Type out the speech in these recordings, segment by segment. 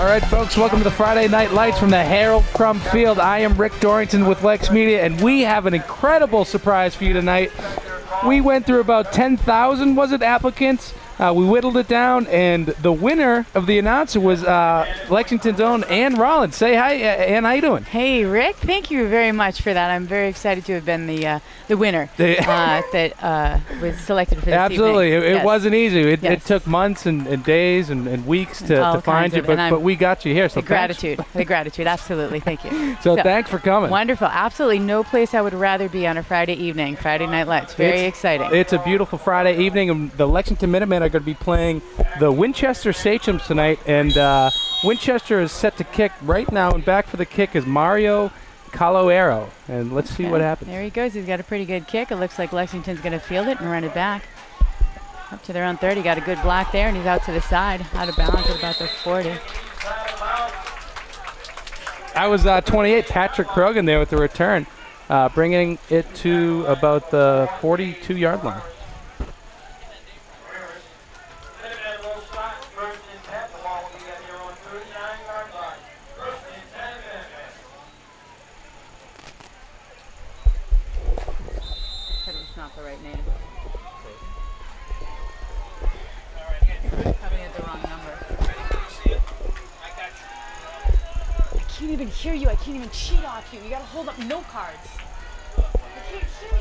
All right, folks, welcome to the Friday Night Lights from the Harold Crumb Field. I am Rick Dorrington with LexMedia, and we have an incredible surprise for you tonight. We went through about 10,000, was it, applicants? We whittled it down, and the winner of the announcer was Lexington's own Ann Rollins. Say hi, Ann. How you doing? Hey, Rick. Thank you very much for that. I'm very excited to have been the winner that was selected for this Absolutely. evening. It wasn't easy. It took months and days and weeks to find you, but we got you here. So the gratitude. Absolutely. Thank you. So thanks for coming. Wonderful. Absolutely. No place I would rather be on a Friday evening. Friday Night Lights. Very exciting. It's a beautiful Friday evening, and the Lexington Minutemen are going to be playing the Winchester Sachems tonight, and Winchester is set to kick right now, and back for the kick is Mario Caloero, and let's see what happens. There he goes. He's got a pretty good kick. It looks like Lexington's going to field it and run it back up to their own 30. Got a good block there, and he's out to the side, out of bounds at about the 40. I was 28, Patrick Krogan there with the return, bringing it to about the 42-yard line. Not the right name. Probably had the wrong number. I can't even hear you. I can't even cheat off you. You gotta hold up note cards. I can't hear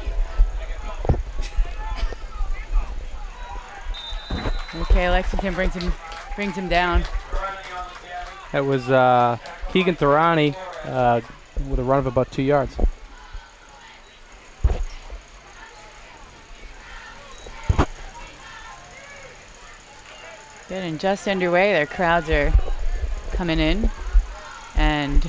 you. Okay, Lexington brings him down. That was Keegan Thorani with a run of about 2 yards. Good, and just underway. Their crowds are coming in, and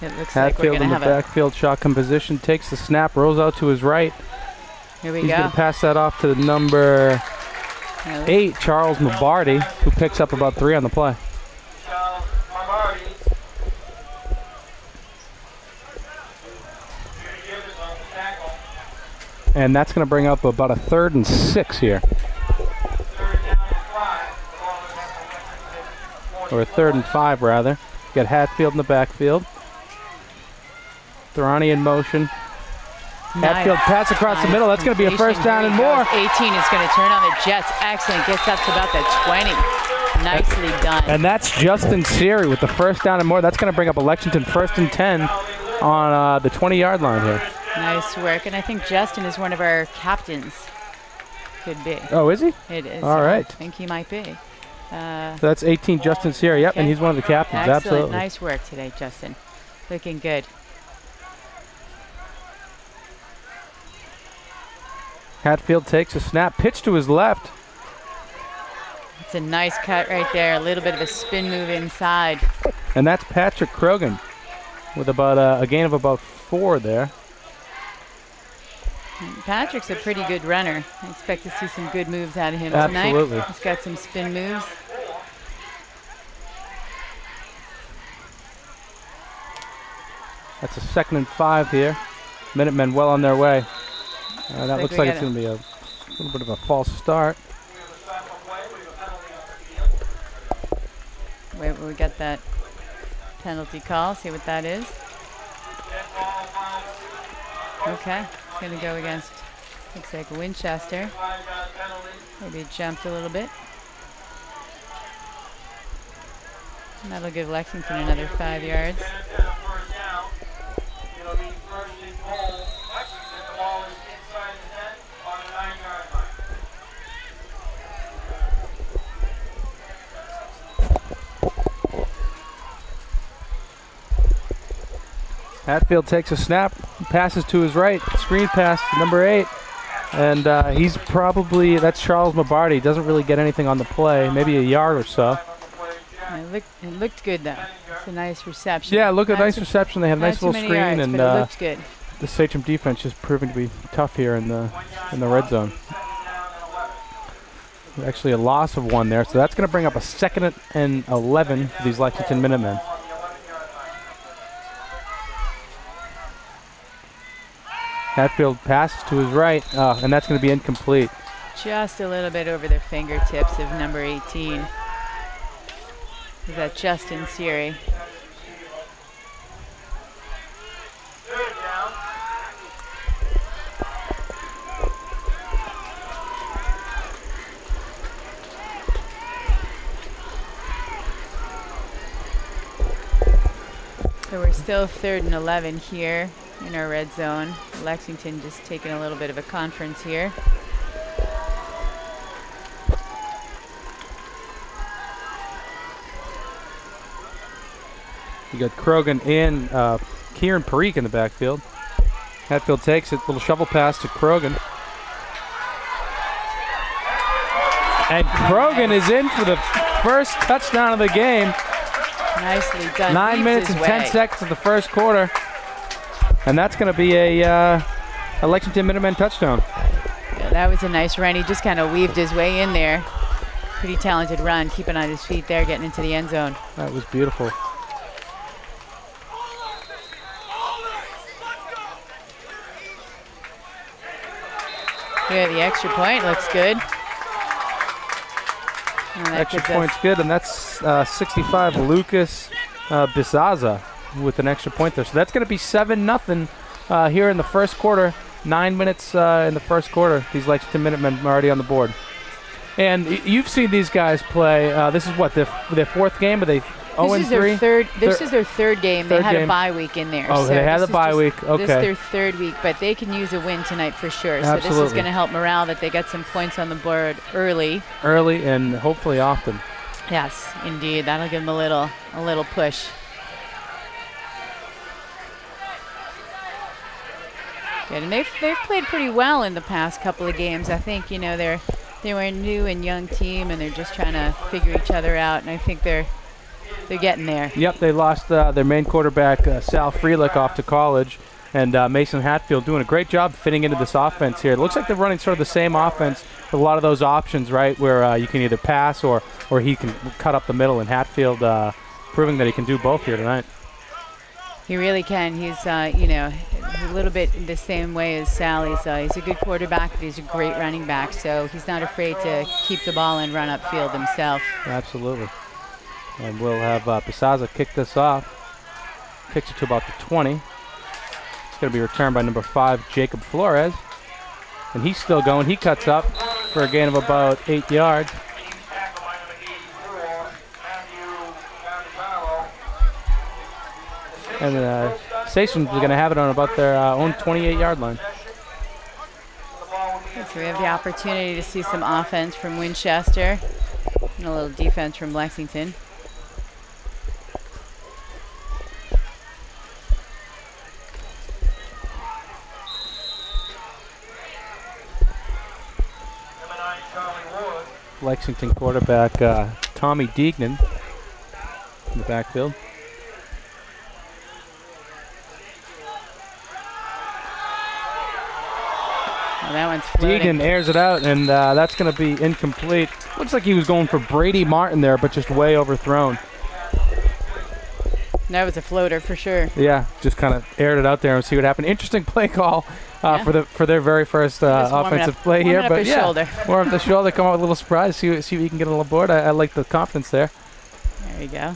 it looks like we're going to have a backfield shotgun position. Takes the snap, rolls out to his right. Here we go. He's going to pass that off to the number 8, Charles Mabardi, who picks up about 3 on the play. And that's going to bring up about a 3rd and 6 here. Or a 3rd and 5, rather. Got Hatfield in the backfield. Thorani in motion. Hatfield pass across the middle. That's going to be a first down and more. 18 is going to turn on the Jets. Excellent. Gets up to about the 20. Nicely done. And that's Justin Seary with the first down and more. That's going to bring up a Lexington 1st and 10 on the 20-yard line here. Nice work. And I think Justin is one of our captains. Could be. Oh, is he? It is. All right. I think he might be. So that's 18, Justin Seary. Yep, and he's one of the captains. Excellent. Absolutely. Nice work today, Justin. Looking good. Hatfield takes a snap, pitch to his left. It's a nice cut right there. A little bit of a spin move inside. And that's Patrick Krogan with about a gain of about 4 there. Patrick's a pretty good runner. I expect to see some good moves out of him tonight. Absolutely. He's got some spin moves. That's a 2nd and 5 here. Minutemen well on their way. That looks like it's going to be a little bit of a false start. Wait, we got that penalty call. See what that is. Okay, it's going to go against, looks like Winchester. Maybe it jumped a little bit. And that'll give Lexington another 5 yards. Hatfield takes a snap, passes to his right, screen pass to number 8. And he's probably, that's Charles Mabardi. Doesn't really get anything on the play, maybe a yard or so. It looked good, though. It's a nice reception. Yeah, look at nice reception. They had a nice little screen, yards, and but it looked good. The Sachem defense just proving to be tough here in the red zone. Actually, a loss of 1 there, so that's going to bring up a 2nd and 11 for these Lexington Minutemen. Hatfield passes to his right, and that's going to be incomplete. Just a little bit over the fingertips of number 18. Is that Justin Seary? So we're still 3rd and 11 here in our red zone. Lexington just taking a little bit of a conference here. You got Krogan and Kieran Parikh in the backfield. Hatfield takes it, little shovel pass to Krogan. And Krogan is in for the first touchdown of the game. Nicely done. 9 minutes and 10 seconds of the first quarter. And that's going to be a Lexington Minutemen touchdown. Yeah, that was a nice run. He just kind of weaved his way in there. Pretty talented run, keeping on his feet there, getting into the end zone. That was beautiful. Yeah, the extra point looks good. Extra point's good, and that's 65 Lucas Bisaza with an extra point there. So that's going to be 7-0 here in the first quarter. 9 minutes in the first quarter. These Lexington Minutemen are already on the board. And you've seen these guys play. This is what, their fourth game? Are they 0-3? This is their third game. They had a bye week in there. Oh, so they had a bye week. Okay. This is their third week, but they can use a win tonight for sure. Absolutely. So this is going to help morale that they got some points on the board early. Early and hopefully often. Yes, indeed. That'll give them a little push. Good, and they've played pretty well in the past couple of games. I think they were a new and young team, and they're just trying to figure each other out. And I think they're getting there. Yep, they lost their main quarterback, Sal Freelick, off to college. And Mason Hatfield doing a great job fitting into this offense here. It looks like they're running sort of the same offense with a lot of those options, right, where you can either pass or he can cut up the middle. And Hatfield proving that he can do both here tonight. He really can. He's, a little bit the same way as Sal. He's a good quarterback, but he's a great running back. So he's not afraid to keep the ball and run upfield himself. Absolutely. And we'll have Pisaza kick this off. Kicks it to about the 20. It's going to be returned by number 5, Jacob Flores. And he's still going. He cuts up for a gain of about 8 yards. And Station's going to have it on about their own 28-yard line. So we have the opportunity to see some offense from Winchester and a little defense from Lexington. Lexington quarterback Tommy Deignan in the backfield. Well, that one's floating. Deignan airs it out, and that's going to be incomplete. Looks like he was going for Brady Martin there, but just way overthrown. That was a floater for sure. Yeah, just kind of aired it out there and see what happened. Interesting play call for their very first offensive play here. But yeah, warm up the shoulder, come out with a little surprise, see if you can get a little board. I like the confidence there. There you go.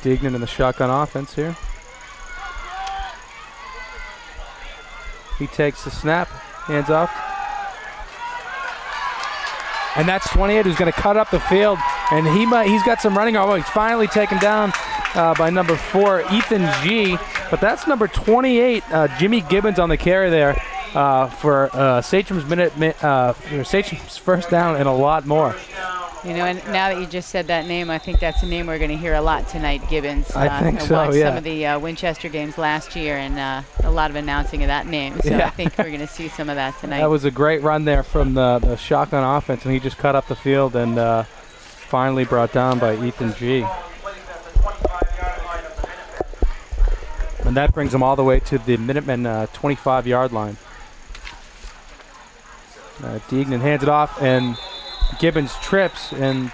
Deignan in the shotgun offense here. He takes the snap, hands off. And that's 28 who's going to cut up the field. And he's got some running. Oh, he's finally taken down by number 4, Ethan G. But that's number 28, Jimmy Gibbons on the carry there for Sachem's first down and a lot more. And now that you just said that name, I think that's a name we're going to hear a lot tonight, Gibbons. I think so, watched yeah. some of the Winchester games last year, and a lot of announcing of that name. So yeah. I think we're going to see some of that tonight. That was a great run there from the shotgun offense, and he just cut up the field and finally brought down by Ethan G. And that brings him all the way to the Minutemen 25-yard line. Deignan hands it off, and Gibbons trips, and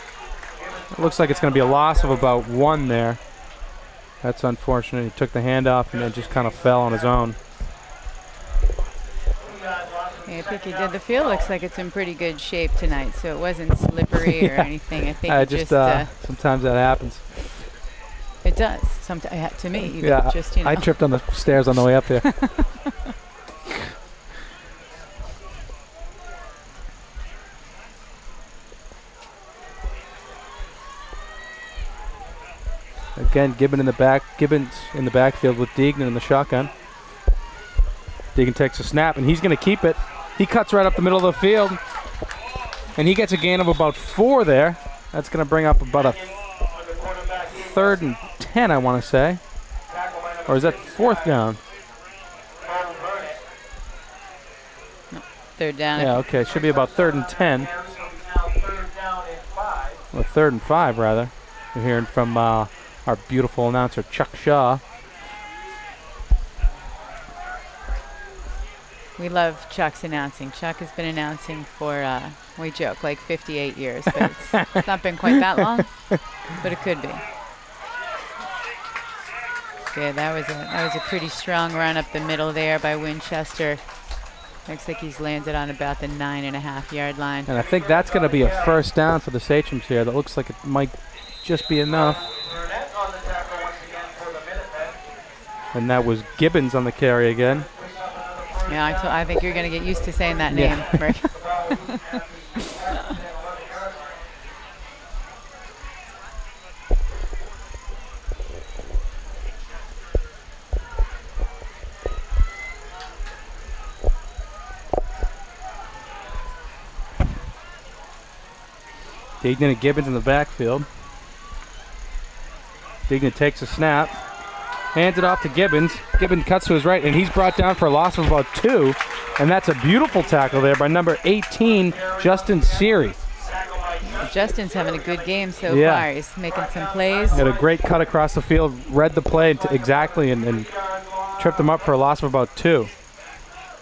It looks like it's going to be a loss of about 1 there. That's unfortunate. He took the handoff and then just kind of fell on his own. Yeah, I think he did. The field looks like it's in pretty good shape tonight, so it wasn't slippery or anything. I think it just sometimes that happens. It does. Sometimes to me, even. Yeah, Just, you know. I tripped on the stairs on the way up there. Again, Gibbons in the backfield with Deignan in the shotgun. Deignan takes a snap, and he's going to keep it. He cuts right up the middle of the field, and he gets a gain of about 4 there. That's going to bring up about a 3rd and 10, I want to say. Or is that 4th down? No, 3rd down. Yeah, okay. Should be about 3rd and 10. Or 3rd and 5, rather. We're hearing from our beautiful announcer, Chuck Shaw. We love Chuck's announcing. Chuck has been announcing for, we joke, like 58 years, but it's not been quite that long, but it could be. Yeah, that was a pretty strong run up the middle there by Winchester. Looks like he's landed on about the 9.5-yard line. And I think that's going to be a 1st down for the Sachems here. That looks like it might just be enough. And that was Gibbons on the carry again. Yeah, I think you're going to get used to saying that name, Rick. Deignan and Gibbons in the backfield. Deignan takes a snap, hands it off to Gibbons. Gibbons cuts to his right, and he's brought down for a loss of about 2. And that's a beautiful tackle there by number 18, Justin Seary. Justin's having a good game so Yeah. far. He's making some plays. Had a great cut across the field, read the play exactly, and tripped him up for a loss of about 2.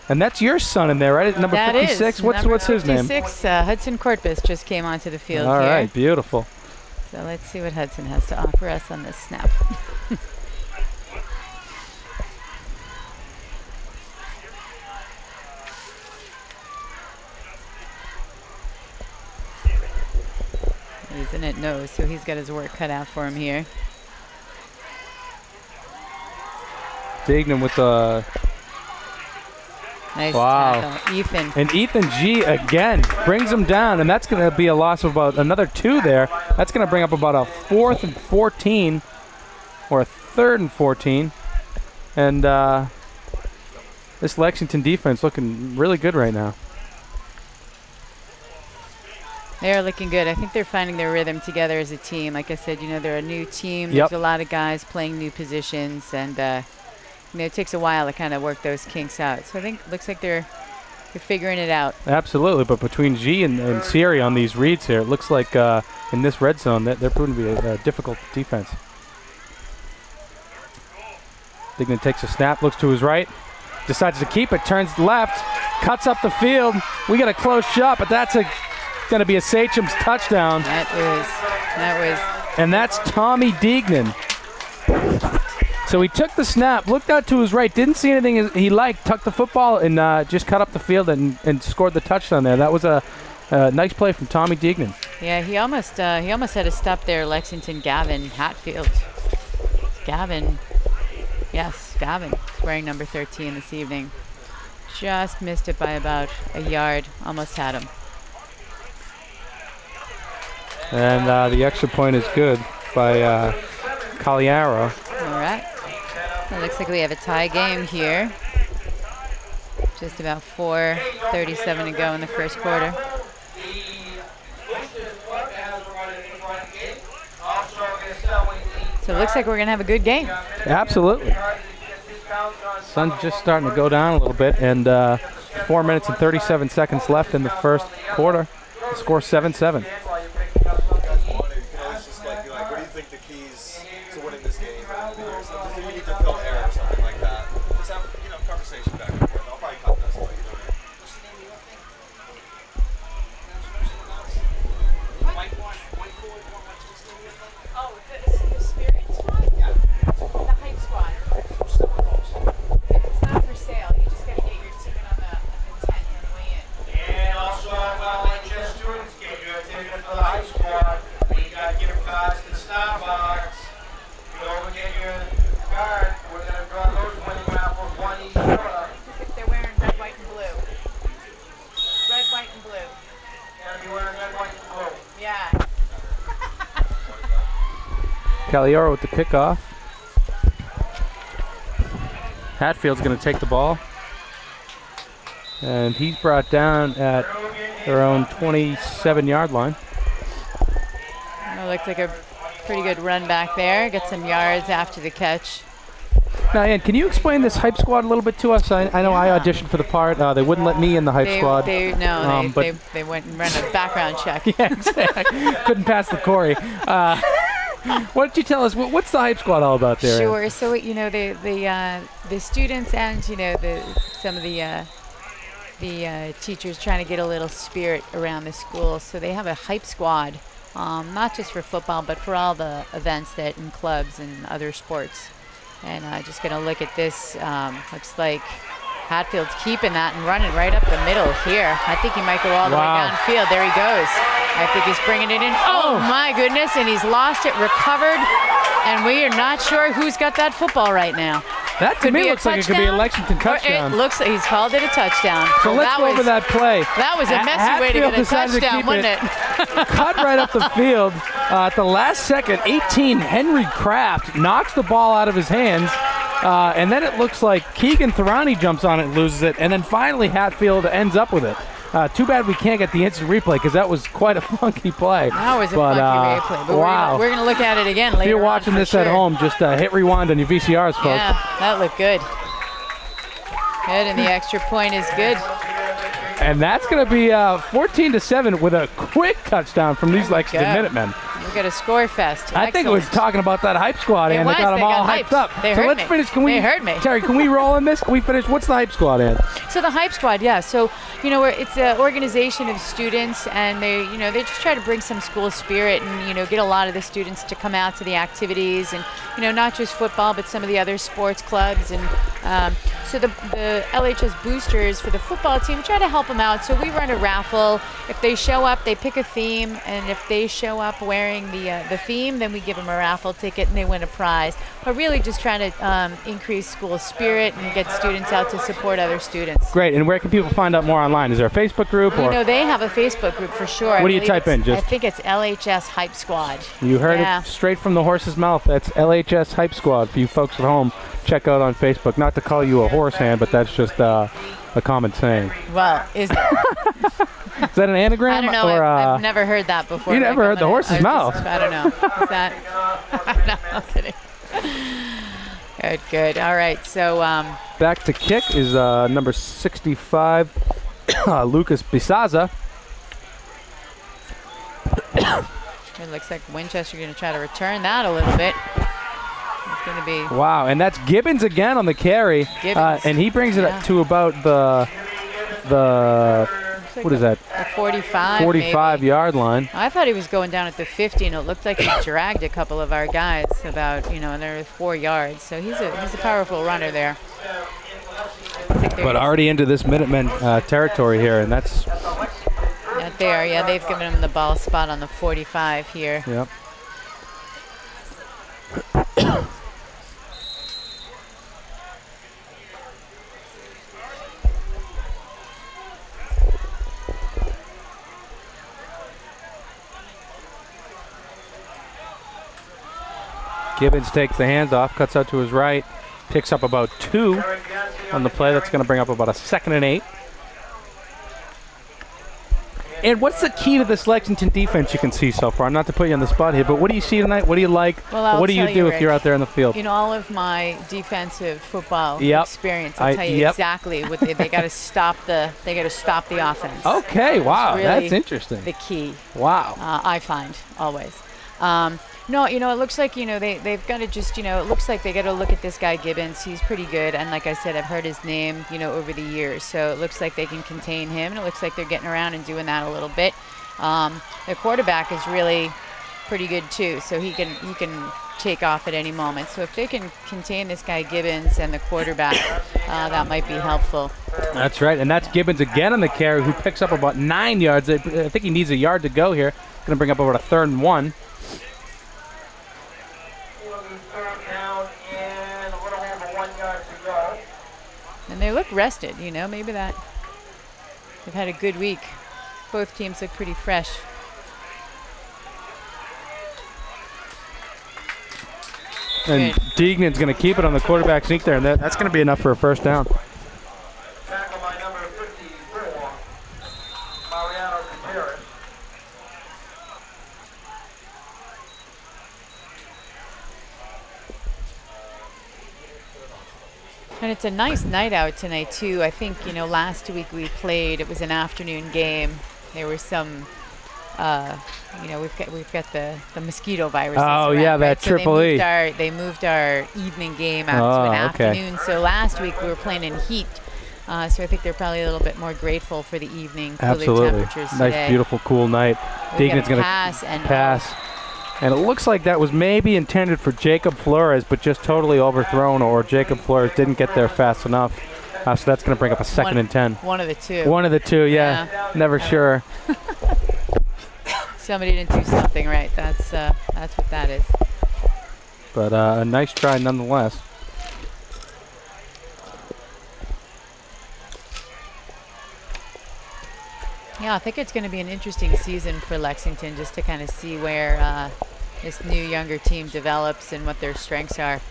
And that's your son in there, right? At number That 56. is. What's his name? 56, Hudson Corpus just came onto the field All here. right, beautiful. So let's see what Hudson has to offer us on this snap. He's in it nose, so he's got his work cut out for him here. Deignan with the Nice Wow. tackle. Ethan. And Ethan G again brings him down, and that's going to be a loss of about another 2 there. That's going to bring up about a 4th and 14 or a 3rd and 14. And this Lexington defense looking really good right now. They're looking good. I think they're finding their rhythm together as a team. Like I said, they're a new team. Yep. There's a lot of guys playing new positions, and it takes a while to kind of work those kinks out. So I think it looks like they're figuring it out. Absolutely, but between G and Siri on these reads here, it looks like in this red zone that they're proving to be a difficult defense. Deignan takes a snap, looks to his right, decides to keep it, turns left, cuts up the field. We got a close shot, but that's going to be a Sachems touchdown. That was. And that's Tommy Deignan. So he took the snap, looked out to his right, didn't see anything he liked, tucked the football, and just cut up the field and scored the touchdown there. That was a nice play from Tommy Deignan. Yeah, he almost had to stop there. Lexington Gavin Hatfield. Gavin, wearing number 13 this evening. Just missed it by about a yard. Almost had him. And the extra point is good by Cagliaro. All right. It looks like we have a tie game here. Just about 4:37 to go in the first quarter. So it looks like we're going to have a good game. Absolutely. Sun's just starting to go down a little bit, and 4 minutes and 37 seconds left in the first quarter. The score 7-7. What do you think the keys to winning this game? Do we need to fill air or something like that? Just have conversation back and forth. I'll probably cut this, but Calioro with the kickoff. Hatfield's going to take the ball. And he's brought down at their own 27-yard line. It looks like a pretty good run back there. Get some yards after the catch. Now, Ann, can you explain this hype squad a little bit to us? I know I auditioned for the part. They wouldn't let me in the hype squad. They went and ran a background check. Yeah, exactly. Couldn't pass the Corey. Why don't you tell us, what's the hype squad all about there? Sure. Ann? So, the students and, some of the teachers trying to get a little spirit around the school. So they have a hype squad, not just for football, but for all the events and clubs and other sports. And just going to look at this. Looks like Hatfield's keeping that and running right up the middle here. I think he might go all the way downfield. There he goes. I think he's bringing it in. Oh, my goodness. And he's lost it, recovered. And we are not sure who's got that football right now. That to me looks like it could be a Lexington touchdown. It looks like he's called it a touchdown. So let's go over that play. That was a messy way to get a touchdown, wasn't it? Cut right up the field. At the last second, 18, Henry Kraft knocks the ball out of his hands. And then it looks like Keegan Thorani jumps on it and loses it. And then finally Hatfield ends up with it. Too bad we can't get the instant replay because that was quite a funky play. That was a funky replay. But wow. We're going to look at it again later. If you're watching this at home, just hit rewind on your VCRs, folks. Yeah, that looked good. Good, and the extra point is good. And that's going to be 14-7 with a quick touchdown from these Lexington Minutemen. We've got a score fest. I think it was talking about that hype squad, and they got them all hyped up. They so heard let's me. finish. They heard me. Terry, can we roll in this? Can we finish? What's the hype squad, Ann? So the hype squad, yeah. So it's an organization of students, and they just try to bring some school spirit, and get a lot of the students to come out to the activities, and not just football, but some of the other sports clubs, and so the LHS boosters for the football team try to help them out. So we run a raffle. If they show up, they pick a theme, and if they show up wearing the theme, then we give them a raffle ticket and they win a prize. But really just trying to increase school spirit and get students out to support other students. Great. And where can people find out more online? Is there a Facebook group? They have a Facebook group for sure. What do you type in? I think it's LHS Hype Squad. You heard it straight from the horse's mouth. That's LHS Hype Squad for you folks at home. Check out on Facebook. Not to call you a horse hand, but that's just a common saying. Well, is it? Is that an anagram? I don't know. Or, I've never heard that before. You never heard the horse's mouth? I don't know. Is that? No, I'm kidding. Good. All right. So back to kick is number 65, Lucas Bisaza. It looks like Winchester going to try to return that a little bit. It's going to be wow, and that's Gibbons again on the carry, and he brings it up to about the what is that? The 45. 45-yard line. I thought he was going down at the 50, and it looked like he dragged a couple of our guys about and they're 4 yards. So he's a powerful runner there. But already into this Minutemen territory here, and that's. Not there, yeah. They've given him the ball spot on the 45 here. Yep. Gibbons takes the hands off, cuts out to his right, picks up about 2 on the play. That's going to bring up about a 2nd and 8. And what's the key to this Lexington defense you can see so far? Not to put you on the spot here, but what do you see tonight? What do you like? Well, what do you do if you're out there in the field? All of my defensive football experience, I'll tell you exactly what they got to stop the offense. Okay, wow, really that's interesting. The key. Wow. I find always. No, it looks like, they've got to just, it looks like they got to look at this guy Gibbons. He's pretty good. And like I said, I've heard his name, over the years. So it looks like they can contain him. And it looks like they're getting around and doing that a little bit. The quarterback is really pretty good too. So he can take off at any moment. So if they can contain this guy Gibbons and the quarterback, that might be helpful. That's right. And that's Gibbons again on the carry, who picks up about 9 yards. I think he needs a yard to go here. Going to bring up about a 3rd and 1. And they look rested, maybe that they've had a good week. Both teams look pretty fresh. And Deegan's going to keep it on the quarterback sneak there, and that's going to be enough for a first down. Tackle by number 54, Mariano Gutierrez. And it's a nice night out tonight too. I think, you know, last week we played, it was an afternoon game. There were some, you know, we've got the mosquito virus. Oh yeah, around, that right? So triple E. They moved our evening game out to an afternoon. So last week we were playing in heat. So I think they're probably a little bit more grateful for the evening cooler temperatures today. Nice, beautiful, cool night. Deegan's going to pass. And it looks like that was maybe intended for Jacob Flores, but just totally overthrown, or Jacob Flores didn't get there fast enough. So that's going to bring up a second and 10. One of the two. One of the two, yeah. Never sure. Somebody didn't do something right. That's what that is. But a nice try nonetheless. Yeah, I think it's going to be an interesting season for Lexington, just to kind of see where this new younger team develops and what their strengths are.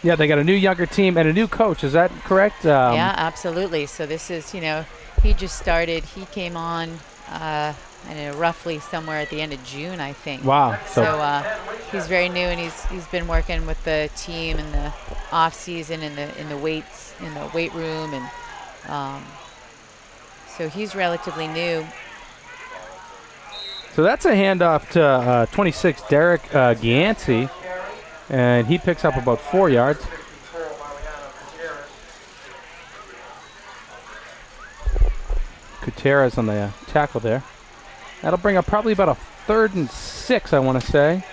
Yeah, they got a new younger team and a new coach. Is that correct? Yeah, absolutely. So this is, you know, he just started. He came on, I don't know, roughly somewhere at the end of June, I think. Wow. So he's very new, and he's been working with the team in the off season, in the weight room, and so he's relatively new. So that's a handoff to 26, Derek Gianci, and he picks up about 4 yards. Gutierrez on the tackle there. That'll bring up probably about a 3rd and 6, I want to say.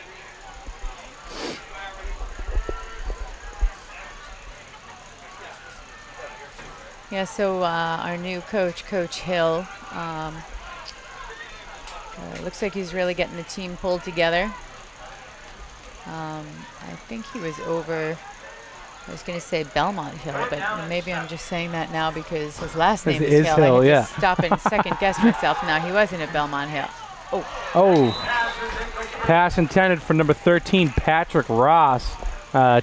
Yeah, so our new coach, Coach Hill, looks like he's really getting the team pulled together. I think he was over, I was going to say Belmont Hill, but maybe I'm just saying that now because his last name is Hill. I had to stop and second guess myself. Now, he wasn't at Belmont Hill. Oh. Pass intended for number 13, Patrick Ross.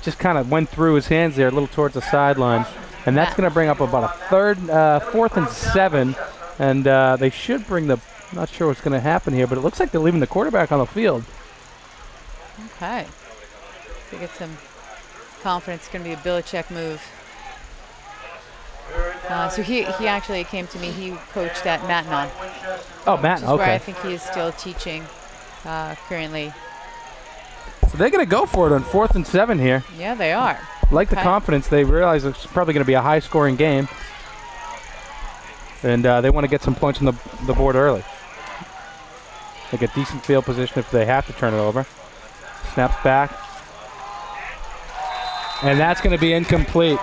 Just kind of went through his hands there, a little towards the sideline. And that's going to bring up about a 4th and 7. And they should bring the, not sure what's going to happen here, but it looks like they're leaving the quarterback on the field. Okay. To get some confidence, it's going to be a Belichick move. So he actually came to me. He coached at Mattnon. Oh, Mattnon, okay. Where I think he is still teaching currently. So they're going to go for it on 4th and 7 here. Yeah, they are. Like the confidence, they realize it's probably going to be a high-scoring game. And they want to get some points on the board early. They get decent field position if they have to turn it over. Snaps back. And that's going to be incomplete.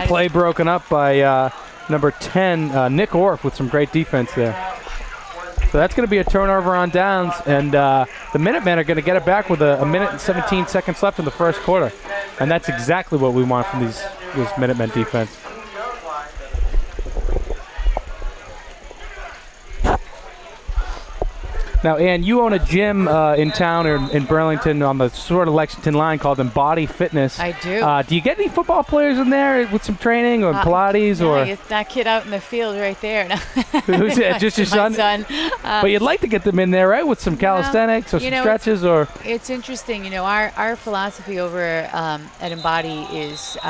Play broken up by number 10, Nick Orff, with some great defense there. So that's going to be a turnover on downs, and the Minutemen are going to get it back with a minute and 17 seconds left in the first quarter. And that's exactly what we want from this Minutemen defense. Now, Ann, you own a gym in town or in Burlington on the sort of Lexington line called Embody Fitness. I do. Do you get any football players in there with some training or Pilates? Or it's that kid out in the field right there. Who's it? Just your son? My son. But you'd like to get them in there, right, with some calisthenics or some stretches? Or it's interesting. You know, our philosophy over at Embody is we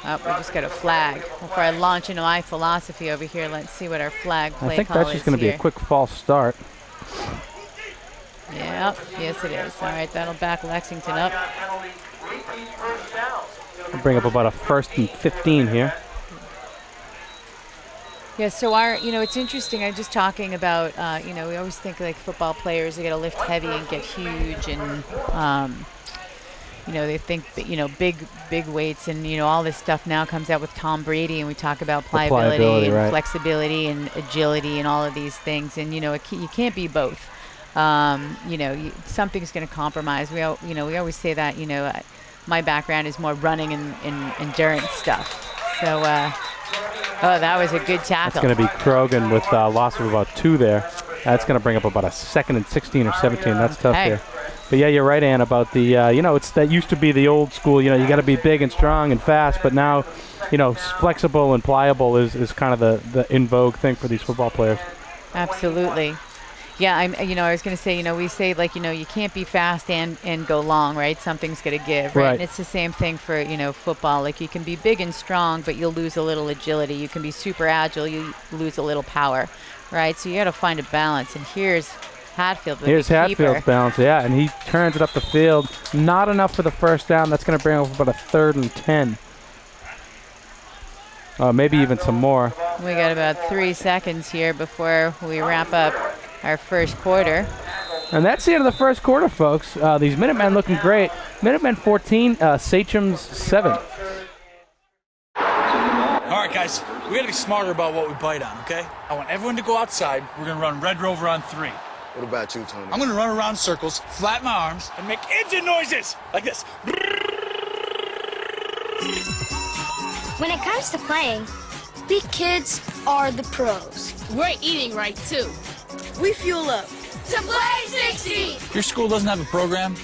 just got a flag. Before I launch into my philosophy over here, let's see what our flag play call is. I think that's just going to be a quick false start. Yep, yes it is. All right, that'll back Lexington up. We'll bring up about a 1st and 15 here. Yeah, so it's interesting. I'm just talking about, we always think like football players, they got to lift heavy and get huge, and they think big weights, and all this stuff now comes out with Tom Brady, and we talk about pliability and flexibility and agility and all of these things, and you can't be both. Something's going to compromise. We always say that. My background is more running and endurance stuff. So, that was a good tackle. It's going to be Krogan with loss of about 2 there. That's going to bring up about a 2nd and 16 or 17. That's tough here. But yeah, you're right, Ann, about the, it's that used to be the old school, you got to be big and strong and fast, but now, flexible and pliable is kind of the in vogue thing for these football players. Absolutely. Yeah, I was going to say, we say, like, you can't be fast and go long, right? Something's going to give, right? And it's the same thing for, football. Like, you can be big and strong, but you'll lose a little agility. You can be super agile, you lose a little power, right? So you got to find a balance. And here's Hatfield. Here's Hatfield's balance, yeah, and he turns it up the field. Not enough for the first down. That's going to bring over about a 3rd and 10. Maybe even some more. We got about 3 seconds here before we wrap up our first quarter. And that's the end of the first quarter, folks. These Minutemen looking great. Minutemen 14, Sachems 7. All right, guys, we got to be smarter about what we bite on, okay? I want everyone to go outside. We're going to run Red Rover on 3. What about you, Tony? I'm going to run around circles, flatten my arms, and make engine noises like this. When it comes to playing, we kids are the pros. We're eating right, too. We fuel up. To play 60! If your school doesn't have a program,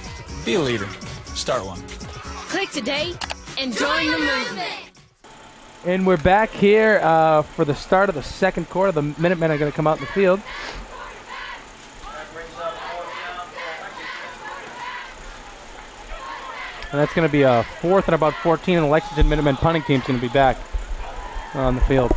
be a leader. Start one. Click today and join the movement. And we're back here for the start of the second quarter. The Minutemen are going to come out in the field. And that's going to be a 4th and about 14, and the Lexington Minutemen punting team's going to be back on the field.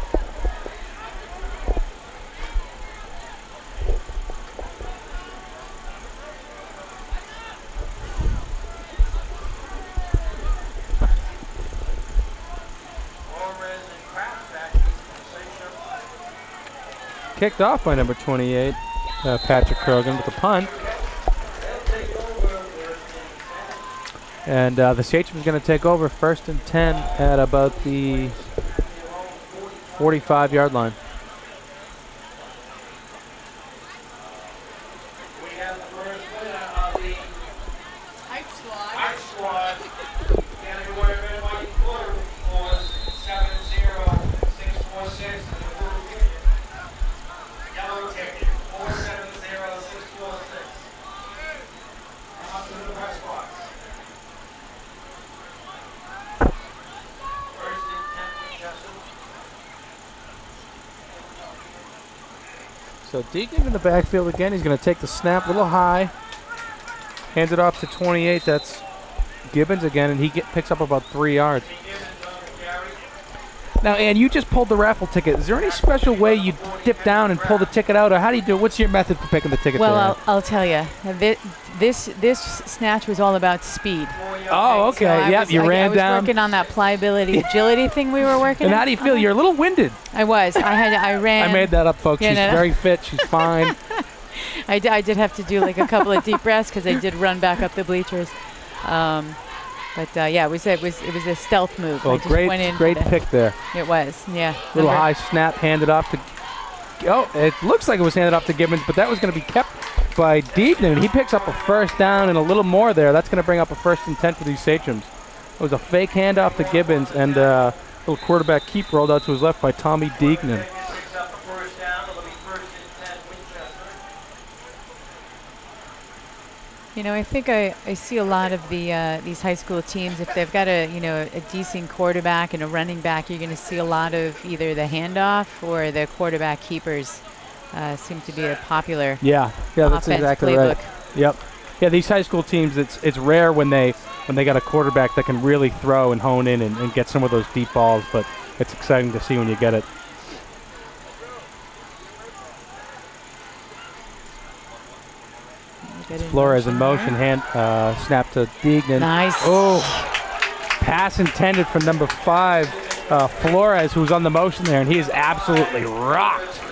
Kicked off by number 28, Patrick Krogan with the punt. And the Sachems is going to take over 1st and 10 at about the 45-yard line. We have the first winner of the Hype Squad. Category of NYU quarter was 70646 in the Blue Union. Yellow ticket 470646. Come up to the press box. First and 10 Winchester. So Deacon in the backfield again. He's going to take the snap a little high. Hands it off to 28. That's Gibbons again, and he picks up about 3 yards. Now, Ann, you just pulled the raffle ticket. Is there any special way you dip down and pull the ticket out, or how do you do it? What's your method for picking the ticket? Well, I'll tell you. This snatch was all about speed. Oh, okay. So you ran down. I was working on that pliability, agility thing we were working on. And how do you feel? You're a little winded. I was. I ran. I made that up, folks. Yeah, She's very fit. She's fine. I did have to do like a couple of deep breaths because I did run back up the bleachers. But it was a stealth move. Well, I just went in great pick there. It was, yeah. Little high snap, handed off to. Oh, it looks like it was handed off to Gibbons, but that was going to be kept by Deignan. He picks up a first down and a little more there. That's going to bring up a 1st and 10 for these Sachems. It was a fake handoff to Gibbons, and a little quarterback keep rolled out to his left by Tommy Deignan. Picks up the first down. It'll be 1st and 10 Winchester. I think I see a lot of these high school teams. If they've got a decent quarterback and a running back, you're going to see a lot of either the handoff or the quarterback keepers. Seem to be a popular Yeah, that's exactly playbook. right. Yep. Yeah, these high school teams, it's rare when they got a quarterback that can really throw and hone in and get some of those deep balls, but it's exciting to see when you get it. Flores in motion, snap to Deignan. Nice. Oh, pass intended for number 5, Flores, who's on the motion there, and he is absolutely rocked.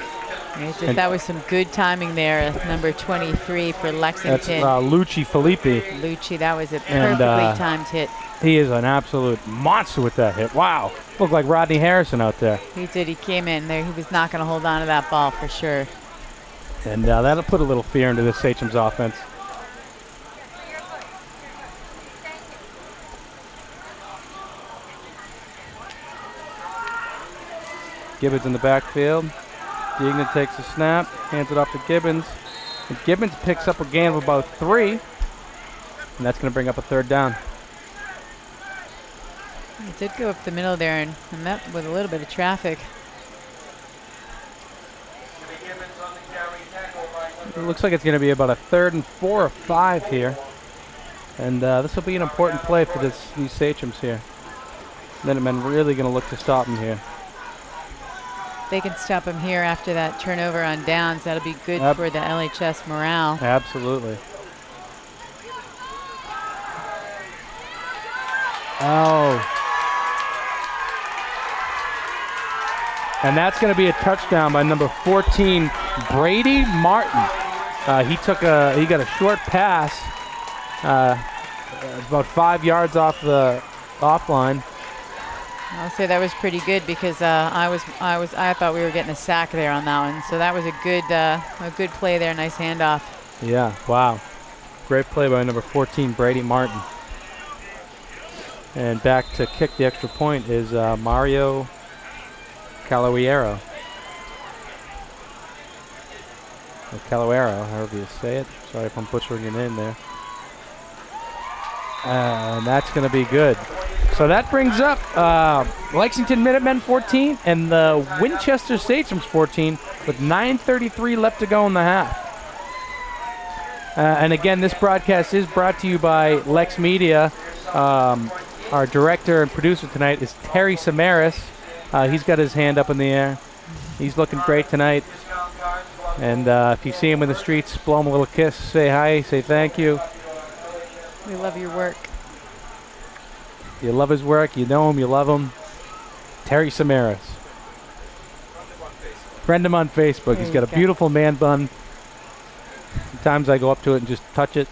That was some good timing there. Number 23 for Lexington. That's Lucci Filippi. Lucci, that was a perfectly timed hit. He is an absolute monster with that hit. Wow. Looked like Rodney Harrison out there. He did. He came in there. He was not going to hold on to that ball for sure. And that'll put a little fear into this Sachems offense. Gibbons in the backfield. Deignan takes the snap, hands it off to Gibbons. And Gibbons picks up a gain of about 3. And that's going to bring up a third down. It did go up the middle there and met with a little bit of traffic. It looks like it's going to be about a 3rd and 4 or 5 here. And this will be an important play for these Sachems here. Minutemen really going to look to stop him here. They can stop him here after that turnover on downs. That'll be good for the LHS morale. Absolutely. Oh. And that's going to be a touchdown by number 14, Brady Martin. He got a short pass, about 5 yards off the offline. I'll say that was pretty good because I thought we were getting a sack there on that one. So that was a good play there. Nice handoff. Yeah. Wow. Great play by number 14, Brady Martin. And back to kick the extra point is Mario Caloiero. Or Caloiero, however you say it. Sorry if I'm butchering your name there. And that's going to be good. So that brings up Lexington Minutemen 14 and the Winchester Sachems 14 with 9:33 left to go in the half. And again, this broadcast is brought to you by LexMedia. Our director and producer tonight is Terry Samaras. He's got his hand up in the air. He's looking great tonight. And if you see him in the streets, blow him a little kiss, say hi, say thank you. We love your work. You love his work, you know him, you love him. Terry Samaras. Friend him on Facebook. He's got a beautiful man bun. Sometimes I go up to it and just touch it.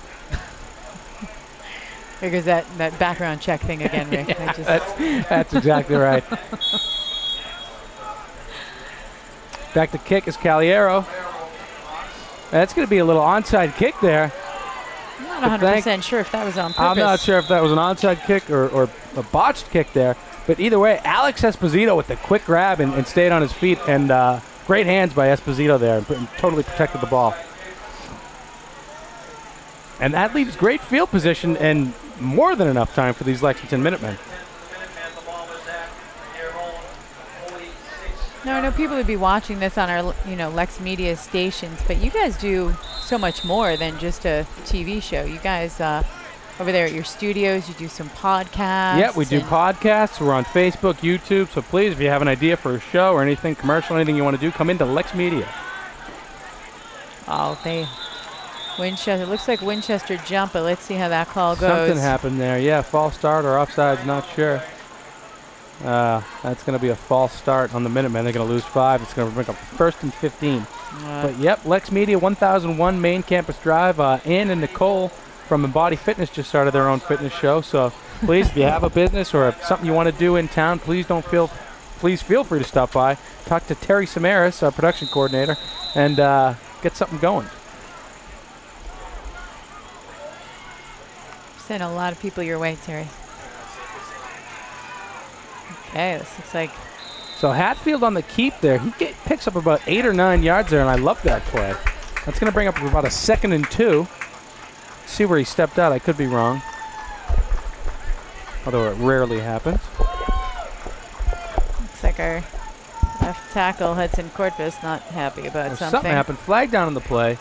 There goes that background check thing again, Rick. Yeah, that's exactly right. Back to kick is Caliero. That's going to be a little onside kick there. I'm not 100% sure if that was on purpose. I'm not sure if that was an onside kick or a botched kick there. But either way, Alex Esposito with the quick grab and stayed on his feet. And great hands by Esposito there and totally protected the ball. And that leaves great field position and more than enough time for these Lexington Minutemen. No, I know people would be watching this on our, LexMedia stations, but you guys do so much more than just a TV show. You guys, over there at your studios, you do some podcasts. Yeah, we do podcasts. We're on Facebook, YouTube. So please, if you have an idea for a show or anything, commercial, anything you want to do, come into LexMedia. Winchester, it looks like Winchester jump, but let's see how that call goes. Something happened there. Yeah, false start or offsides, not sure. That's going to be a false start on the Minutemen. They're going to lose 5. It's going to bring up 1st and 15. But yep, LexMedia 1001 Main Campus Drive. Ann and Nicole from Embody Fitness just started their own fitness show. So please, if you have a business or something you want to do in town, please feel free to stop by. Talk to Terry Samaras, our production coordinator, and get something going. Send a lot of people your way, Terry. Okay, this looks like... So Hatfield on the keep there. He picks up about 8 or 9 yards there, and I love that play. That's going to bring up about a 2nd and 2. See where he stepped out. I could be wrong. Although it rarely happens. Looks like our left tackle, Hudson Corpus, not happy about something. Something happened. Flag down on the play.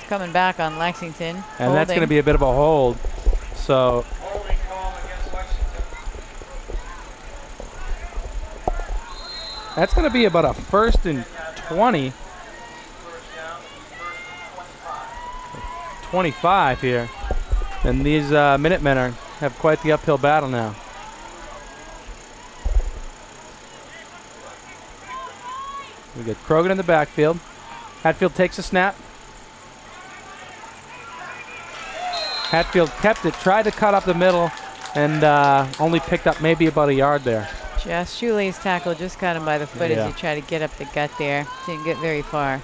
Coming back on Lexington. And holding. That's going to be a bit of a hold. So that's going to be about a 1st and 20. 25 here. And these Minutemen have quite the uphill battle now. We get Krogan in the backfield. Hatfield takes a snap. Hatfield kept it, tried to cut up the middle, and only picked up maybe about a yard there. Just shoelace tackle, just got him by the foot as he tried to get up the gut there. Didn't get very far.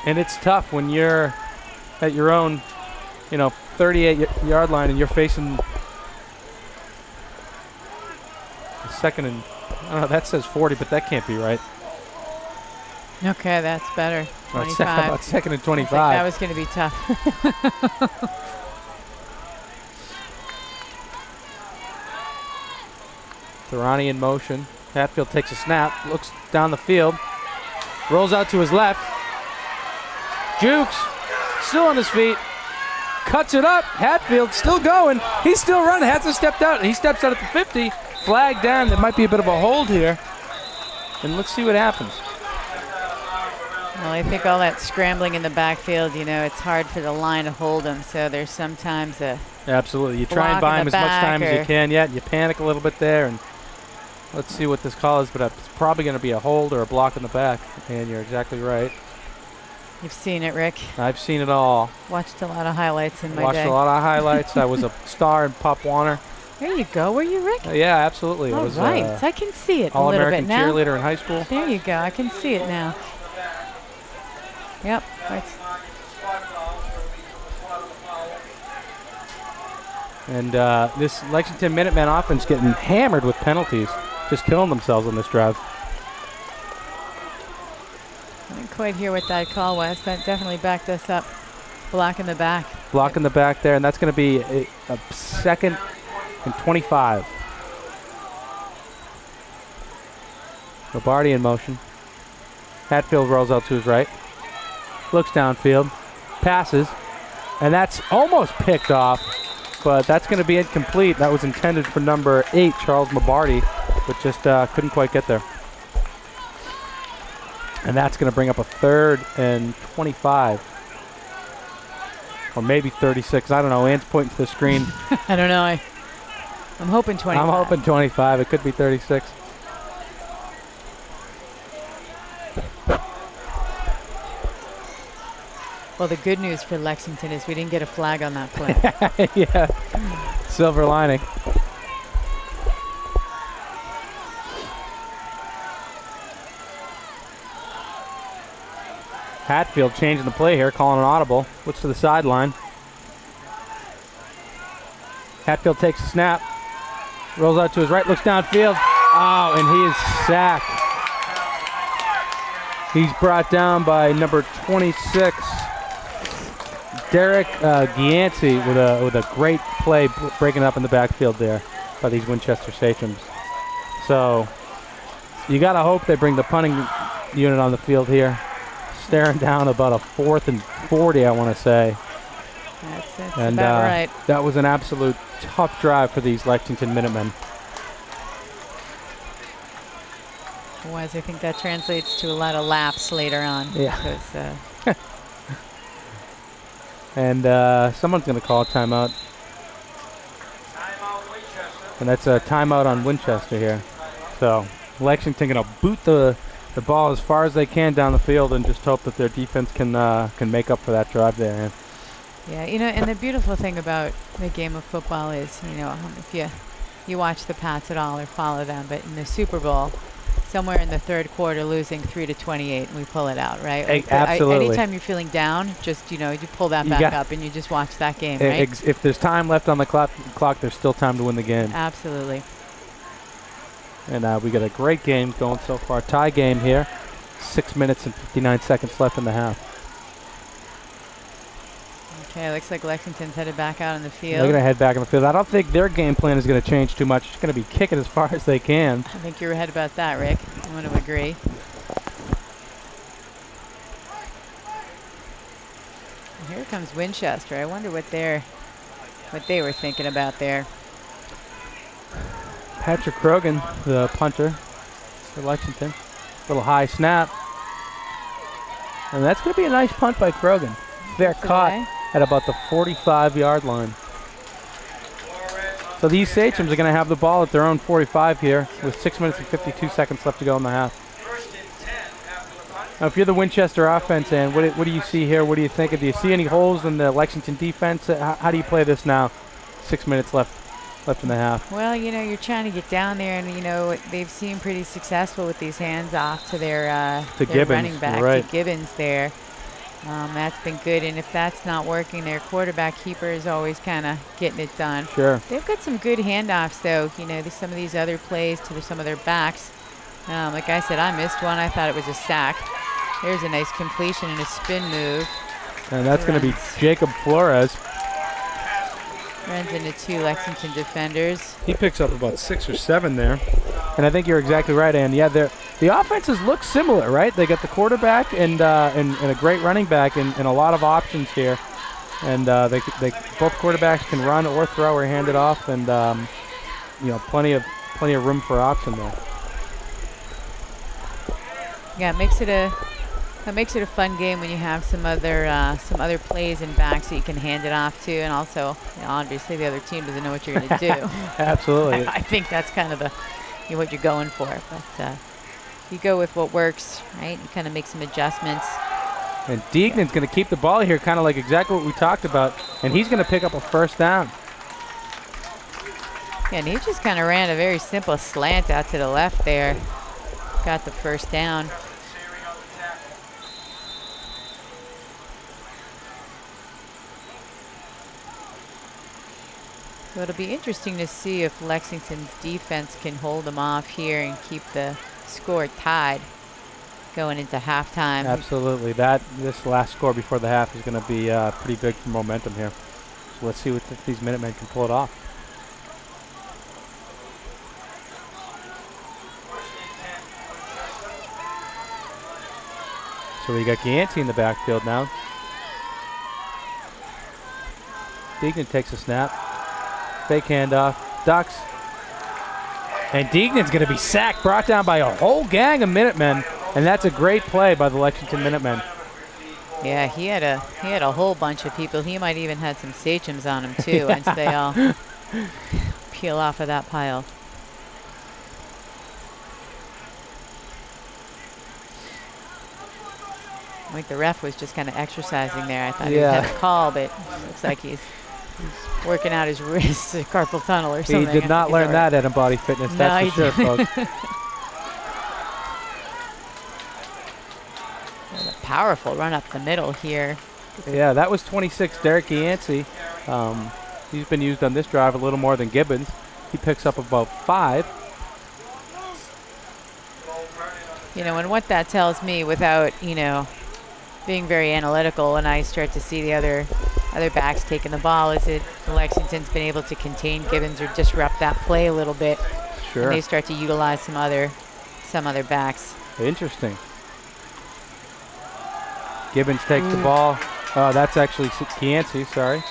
And it's tough when you're at your own, 38-yard line and you're facing the 2nd and, I don't know, that says 40, but that can't be right. Okay, that's better. 25. About second and I 25. think that was going to be tough. Durrani in motion. Hatfield takes a snap, looks down the field, rolls out to his left. Jukes, still on his feet, cuts it up. Hatfield still going. He's still running. Hasn't stepped out. He steps out at the 50. Flag down. There might be a bit of a hold here. And let's see what happens. Well, I think all that scrambling in the backfield, you know, it's hard for the line to hold him. So there's sometimes a Absolutely. You try and block buy in him the as much back time as you or- can. Yeah, you panic a little bit there. And let's see what this call is. But it's probably going to be a hold or a block in the back. And you're exactly right. You've seen it, Rick. I've seen it all. Watched a lot of highlights in my Watched day. a lot of highlights. I was a star in Pop Warner. There you go. Were you, Rick? Yeah, absolutely. I All was right. I can see it a little bit All-American now. cheerleader in high school. There you go. I can see it now. Yep. That's, And this Lexington Minutemen offense getting hammered with penalties. Just killing themselves on this drive. I didn't quite hear what that call was, but definitely backed us up. Block in the back. Block in the back there, and that's going to be a second and 25. Robardi in motion. Hatfield rolls out to his right. Looks downfield. Passes. And that's almost picked off, but that's going to be incomplete. That was intended for number 8, Charles Mabardi, but just couldn't quite get there. And that's going to bring up a 3rd and 25. Or maybe 36. I don't know. Ann's pointing to the screen. I don't know. I'm hoping 25. I'm hoping 25. It could be 36. Well, the good news for Lexington is we didn't get a flag on that play. Yeah. Silver lining. Hatfield changing the play here, calling an audible. Looks to the sideline. Hatfield takes a snap. Rolls out to his right, looks downfield. Oh, and he is sacked. He's brought down by number 26, Derek Gianci, with a great play breaking up in the backfield there by these Winchester Sachems. So you got to hope they bring the punting unit on the field here. Staring down about a 4th and 40, I want to say. That's And about right. that was an absolute tough drive for these Lexington Minutemen. Was I think that translates to a lot of laps later on. Yeah. Because, And someone's going to call a timeout. And that's a timeout on Winchester here. So Lexington going to boot the ball as far as they can down the field and just hope that their defense can make up for that drive there. yeah, you know, and the beautiful thing about the game of football is, you know, if you watch the Pats at all or follow them, but in the Super Bowl, somewhere in the 3rd quarter, losing 3-28, and we pull it out, right? Absolutely. Anytime you're feeling down, just, you know, you pull that back up and you just watch that game, right? If there's time left on the clock, there's still time to win the game. Absolutely. And we got a great game going so far. Tie game here. 6 minutes and 59 seconds left in the half. Okay, looks like Lexington's headed back out on the field. They're going to head back on the field. I don't think their game plan is going to change too much. It's going to be kicking as far as they can. I think you're right about that, Rick. I'm going to agree. And here comes Winchester. I wonder what they were thinking about there. Patrick Krogan, the punter for Lexington. Little high snap. And that's going to be a nice punt by Krogan. Fair caught at about the 45-yard line. So these Sachems are going to have the ball at their own 45 here with 6 minutes and 52 seconds left to go in the half. Now, if you're the Winchester offense, and what do you see here? What do you think? Do you see any holes in the Lexington defense? How do you play this now? 6 minutes left in the half. Well, you know, you're trying to get down there, and, you know, they've seemed pretty successful with these hands off to their Gibbons, running back, right. to Gibbons there. That's been good, and if that's not working, their quarterback keeper is always kind of getting it done. Sure. They've got some good handoffs, though. You know, some of these other plays to some of their backs. Like I said, I missed one. I thought it was a sack. There's a nice completion and a spin move. And that's going to be Jacob Flores. Runs into 2 Lexington defenders. He picks up about 6 or 7 there. And I think you're exactly right, Ann. Yeah, the offenses look similar, right? They got the quarterback and a great running back and a lot of options here. And they both quarterbacks can run or throw or hand it off, and plenty of room for option there. Yeah, it makes it a fun game when you have some other plays and backs that you can hand it off to, and also obviously the other team doesn't know what you're going to do. Absolutely. I think that's kind of what you're going for, but you go with what works, right? You kind of make some adjustments. And Deegnan's going to keep the ball here, kind of like exactly what we talked about, and he's going to pick up a first down. Yeah, and he just kind of ran a very simple slant out to the left there. Got the first down. So it'll be interesting to see if Lexington's defense can hold them off here and keep the score tied going into halftime. Absolutely. This last score before the half is going to be pretty big for momentum here. So let's see if these Minutemen can pull it off. So we got Gianti in the backfield now. Deignan takes a snap. Fake handoff. Ducks. And Deegnan's going to be sacked, brought down by a whole gang of Minutemen. And that's a great play by the Lexington Minutemen. Yeah, he had a whole bunch of people. He might even had some sachems on him too, once they all peel off of that pile. I think the ref was just kind of exercising there. I thought he had a call, but looks like he's working out his wrists, a carpal tunnel or something. He did not learn that at Embodied Fitness, that's for sure, folks. A powerful run up the middle here. Yeah, that was 26, Derek Yancey. He's been used on this drive a little more than Gibbons. He picks up about 5. And what that tells me, without, being very analytical, when I start to see the other backs taking the ball, is that Lexington's been able to contain Gibbons or disrupt that play a little bit. Sure. And they start to utilize some other backs. Interesting. Gibbons takes the ball. Oh, that's actually Yancey, sorry.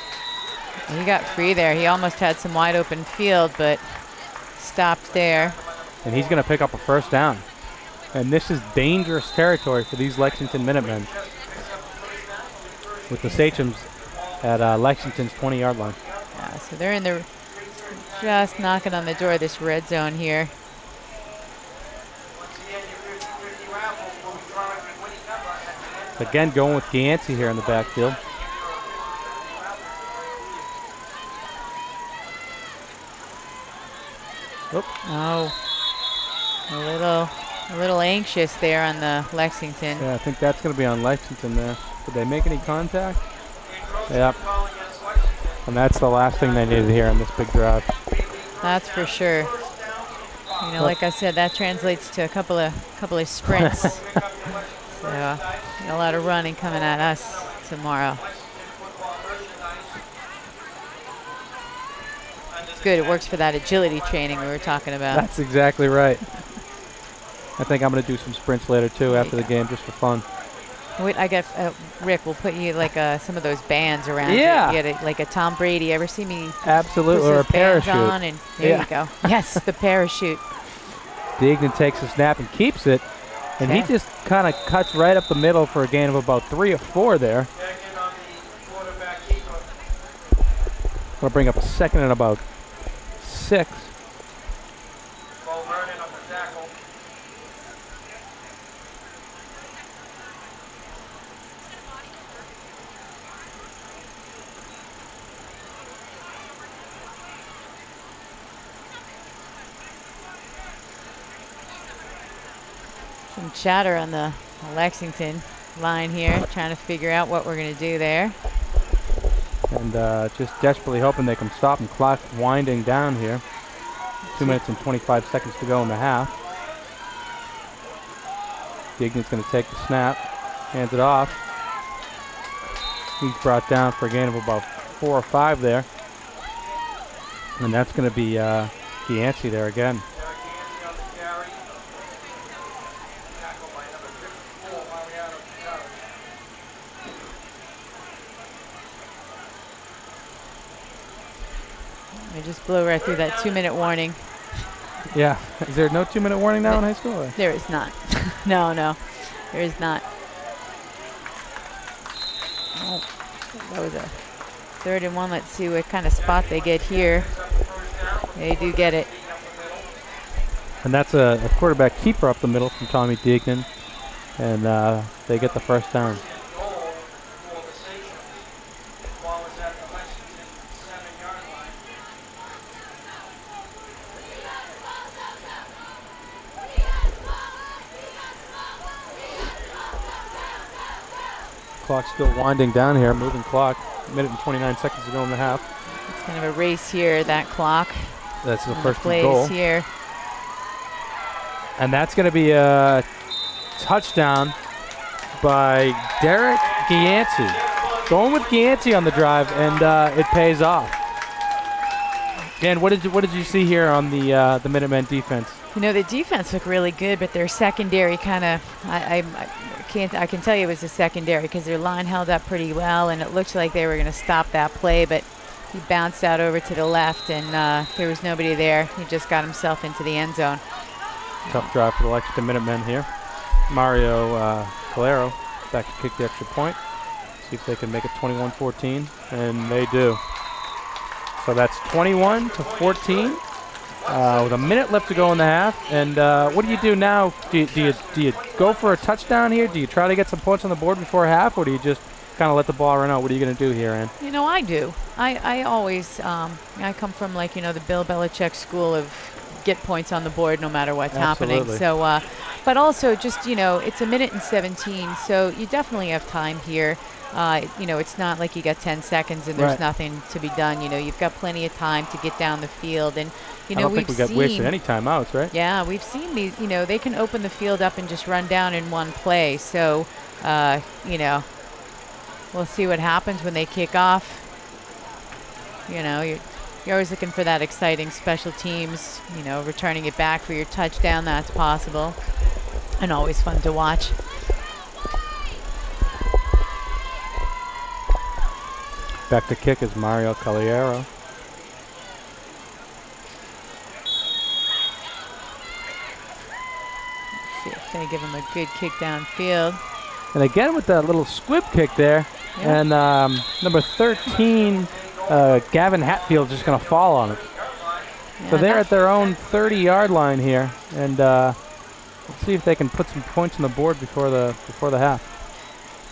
He got free there. He almost had some wide open field, but stopped there. And he's going to pick up a first down. And this is dangerous territory for these Lexington Minutemen, with the Sachems at Lexington's 20-yard line. Yeah, so they're in the just knocking on the door of this red zone here. Again, going with Yancey here in the backfield. Oop. Oh, a little anxious there on the Lexington. Yeah, I think that's going to be on Lexington there. Did they make any contact? Yep. And that's the last thing they needed here on this big drive. That's for sure. Like I said, that translates to a couple of sprints. So a lot of running coming at us tomorrow. It's good. It works for that agility training we were talking about. That's exactly right. I think I'm going to do some sprints later too after the game, just for fun. Wait, I guess Rick will put you like some of those bands around. Yeah. You get like a Tom Brady. Ever see me? Absolutely, or a parachute. On and there you go. Yes, the parachute. Deignan takes a snap and keeps it, and he just kind of cuts right up the middle for a gain of about 3 or 4 there. Going to bring up a second and about 6. Some chatter on the Lexington line here, trying to figure out what we're going to do there. And just desperately hoping they can stop and clock winding down here. 2 minutes and 25 seconds to go in the half. Dignan's going to take the snap. Hands it off. He's brought down for a gain of about 4 or 5 there. And that's going to be Gianci there again. I just blew right through that 2-minute warning. Yeah. Is there no 2-minute warning now in high school? Or? There is not. No, there is not. Oh, that was a 3rd and 1. Let's see what kind of spot they get here. They do get it. And that's a quarterback keeper up the middle from Tommy Deignan. And they get the first down. Clock still winding down here, moving clock. 1:29 seconds to go in the half. It's kind of a race here, that clock. That's the And first plays goal. here. And that's going to be a touchdown by Derek Gianci. Going with Gianci on the drive, and it pays off. Dan, what did you see here on the Minutemen defense? You know, the defense looked really good, but their secondary kind of, I can tell you it was the secondary because their line held up pretty well, and it looked like they were going to stop that play, but he bounced out over to the left, and there was nobody there. He just got himself into the end zone. Tough drive for the Lexington Minutemen here. Mario Calero back to kick the extra point. See if they can make it 21-14, and they do. So that's 21-14. With a minute left to go in the half, and what do you do now? Do you go for a touchdown here? Do you try to get some points on the board before half, or do you just kind of let the ball run out? What are you going to do here, Ann? You know, I do. I always, I come from like, you know, the Bill Belichick school of get points on the board no matter what's happening. So, but also just, you know, it's 1:17, so you definitely have time here. You know, it's not like you got 10 seconds and there's nothing to be done. You know, you've got plenty of time to get down the field. And, you know, I don't think we got wasted any timeouts, right? Yeah, we've seen these, you know, they can open the field up and just run down in one play. So, you know, we'll see what happens when they kick off. You know, you're always looking for that exciting special teams, you know, returning it back for your touchdown. That's possible. And always fun to watch. Back to kick is Mario Calero. See if they give him a good kick downfield. And again with that little squib kick there. Yeah. And number 13, Gavin Hatfield, just going to fall on it. Yeah, so they're at their own 30-yard line here. And let's see if they can put some points on the board before the half.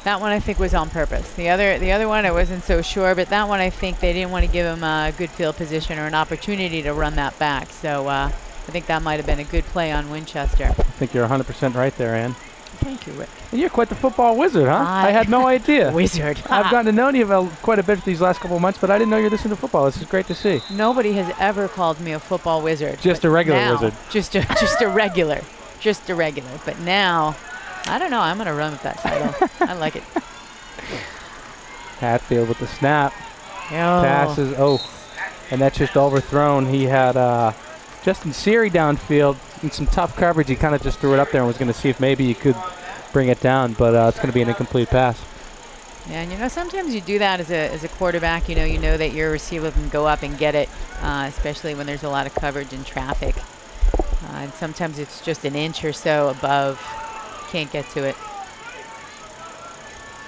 That one I think was on purpose. The other one I wasn't so sure, but that one I think they didn't want to give him a good field position or an opportunity to run that back. So I think that might have been a good play on Winchester. I think you're 100% right there, Ann. Thank you, Rick. And you're quite the football wizard, huh? I had no idea. Wizard. I've gotten to know you quite a bit these last couple of months, but I didn't know you're listening to football. This is great to see. Nobody has ever called me a football wizard. Just a regular wizard. Just a regular. Just a regular. But now, I don't know. I'm going to run with that title. I like it. Hatfield with the snap. Passes. And that's just overthrown. He had Justin Seary downfield in some tough coverage. He kind of just threw it up there and was going to see if maybe he could bring it down, but it's going to be an incomplete pass. Yeah, and you know, sometimes you do that as a quarterback. You know that your receiver can go up and get it, especially when there's a lot of coverage and traffic. And sometimes it's just an inch or so above. Can't get to it.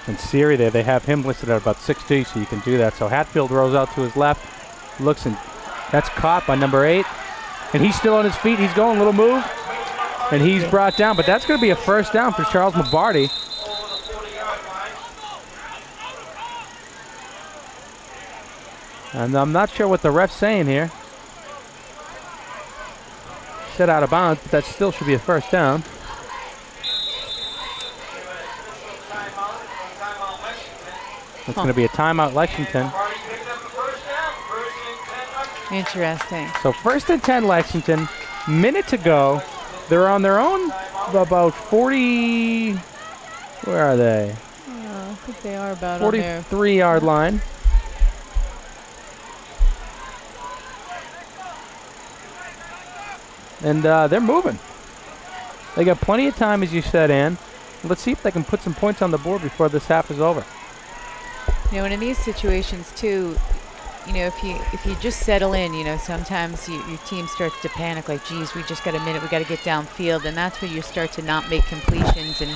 And Seary there, they have him listed at about 6'2", so you can do that. So Hatfield rolls out to his left, looks, and that's caught by number 8. And he's still on his feet. He's going, little move. And he's brought down. But that's going to be a first down for Charles Mabarty. And I'm not sure what the ref's saying here. Set out of bounds, but that still should be a first down. It's going to be a timeout, Lexington. Interesting. So 1st and 10, Lexington. Minute to go. They're on their own about 40, Where are they? I think they are about on there. 43-yard line. And they're moving. They got plenty of time, as you said, Ann. Let's see if they can put some points on the board before this half is over. You know, and in these situations too, you know, if you just settle in, you know, sometimes your team starts to panic, like, geez, we just got a minute, we got to get downfield, and that's where you start to not make completions and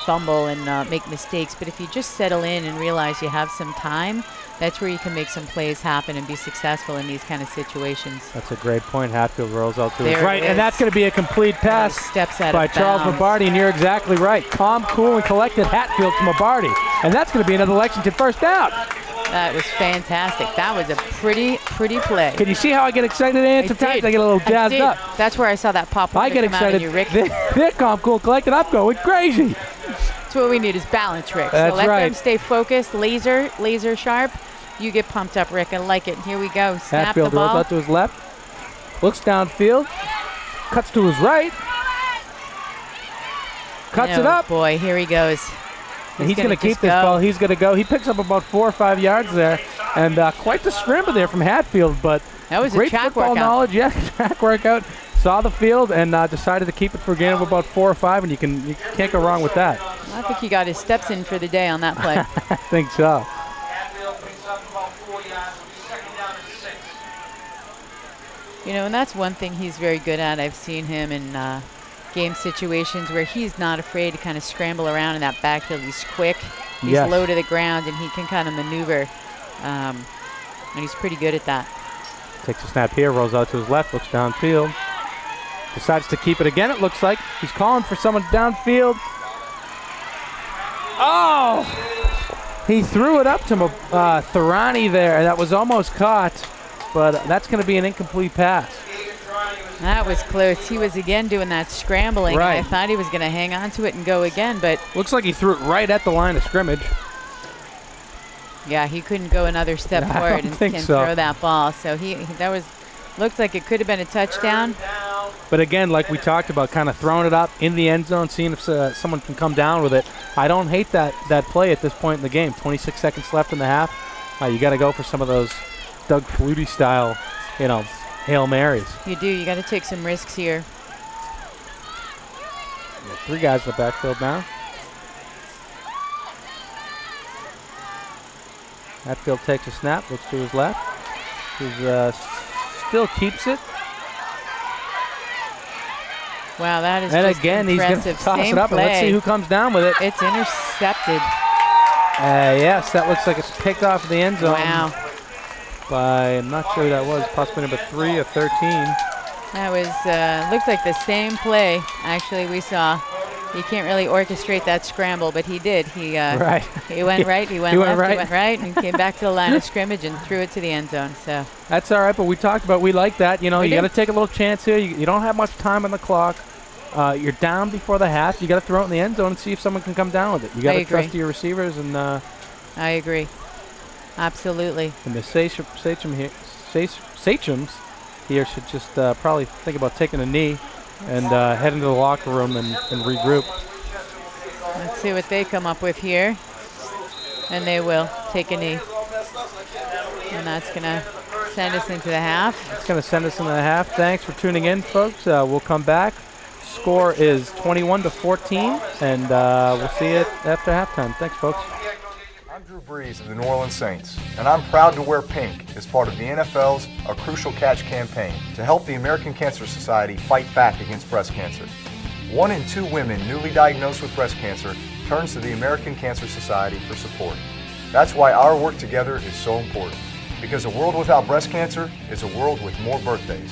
fumble and make mistakes. But if you just settle in and realize you have some time, that's where you can make some plays happen and be successful in these kind of situations. That's a great point. Hatfield rolls out to his There right, it and that's going to be a complete pass Steps out by of Charles bounds. Mabardi, and you're exactly right. Calm, cool, and collected Hatfield to Mabardi, and that's going to be another Lexington first down. That was fantastic. That was a pretty play. Can you see how I get excited, Ann? Sometimes I get a little jazzed up. That's where I saw that pop. I get come out on excited. you, Rick. They're calm, cool, collected. I'm going crazy. That's what we need is balance, Rick. That's so let right. them stay focused, laser sharp. You get pumped up, Rick. I like it. Here we go. Snap Hatfield the ball. rolls out to his left, looks downfield, cuts to his right, cuts it up. Boy, here he goes. And he's going to keep this ball. He's going to go. He picks up about 4 or 5 yards there, and quite the scramble there from Hatfield. But that was great a track football workout. knowledge. Yeah, track workout. Saw the field and decided to keep it for a gain of about 4 or 5, and you can't go wrong with that. I think he got his steps in for the day on that play. I think so. Hatfield picks up about 4 yards. It'll be second down and 6. You know, and that's one thing he's very good at. I've seen him in game situations where he's not afraid to kind of scramble around in that backfield. He's quick, he's Yes. low to the ground, and he can kind of maneuver. And he's pretty good at that. Takes a snap here, rolls out to his left, looks downfield. Decides to keep it again, it looks like. He's calling for someone downfield. Oh! He threw it up to Thorani there. That was almost caught, but that's going to be an incomplete pass. That was close. He was again doing that scrambling. Right. And I thought he was going to hang on to it and go again, but Looks like he threw it right at the line of scrimmage. yeah, he couldn't go another step I forward don't think and so. throw that ball. So looked like it could have been a touchdown. But again, like we talked about, kind of throwing it up in the end zone, seeing if someone can come down with it. I don't hate that play at this point in the game. 26 seconds left in the half. You got to go for some of those Doug Flutie style, Hail Marys. You do. You got to take some risks here. 3 guys in the backfield now. Hatfield takes a snap, looks to his left. He still keeps it. Wow, that is And just again, he's going to impressive. toss Same it up, and let's play. see who comes down with it. It's intercepted. Yes, that looks like it's picked off the end zone. Wow. By, I'm not sure who that was, possibly number 3 or 13. That was looked like the same play. Actually, we saw. He can't really orchestrate that scramble, but he did. He Right. He went right. He went He went left. right. He went right, and came back to the line of scrimmage and threw it to the end zone. So That's all right, but we talked about we like that. You We got do. to take a little chance here. You don't have much time on the clock. You're down before the half. You got to throw it in the end zone and see if someone can come down with it. You got I to trust agree. your receivers and I agree. Absolutely. the sachems here should just probably think about taking a knee and head into the locker room and regroup. Let's see what they come up with here. And they will take a knee. And that's going to send us into the half. It's going to send us into the half. Thanks for tuning in, folks. We'll come back. Score is 21-14, and we'll see you after halftime. Thanks, folks. I'm Drew Brees of the New Orleans Saints, and I'm proud to wear pink as part of the NFL's A Crucial Catch campaign to help the American Cancer Society fight back against breast cancer. 1 in 2 women newly diagnosed with breast cancer turns to the American Cancer Society for support. That's why our work together is so important, because a world without breast cancer is a world with more birthdays.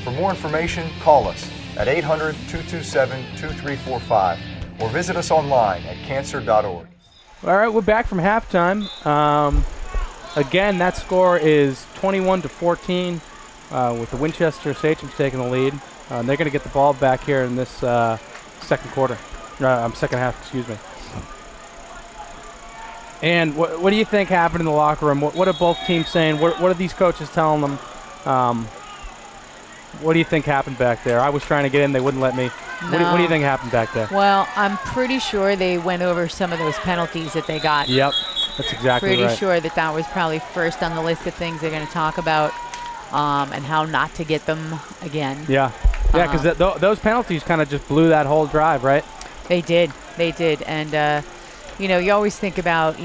For more information, call us at 800-227-2345 or visit us online at cancer.org. All right, we're back from halftime. Again, that score is 21-14 with the Winchester Sachems taking the lead. They're going to get the ball back here in this second half, excuse me. And what do you think happened in the locker room? What are both teams saying? What are these coaches telling them? What do you think happened back there? I was trying to get in. They wouldn't let me. What do you think happened back there? Well, I'm pretty sure they went over some of those penalties that they got. Yep, that's exactly Pretty right. sure that was probably first on the list of things they're going to talk about, and how not to get them again. Yeah, because those penalties kind of just blew that whole drive, right? They did. And, you always think about,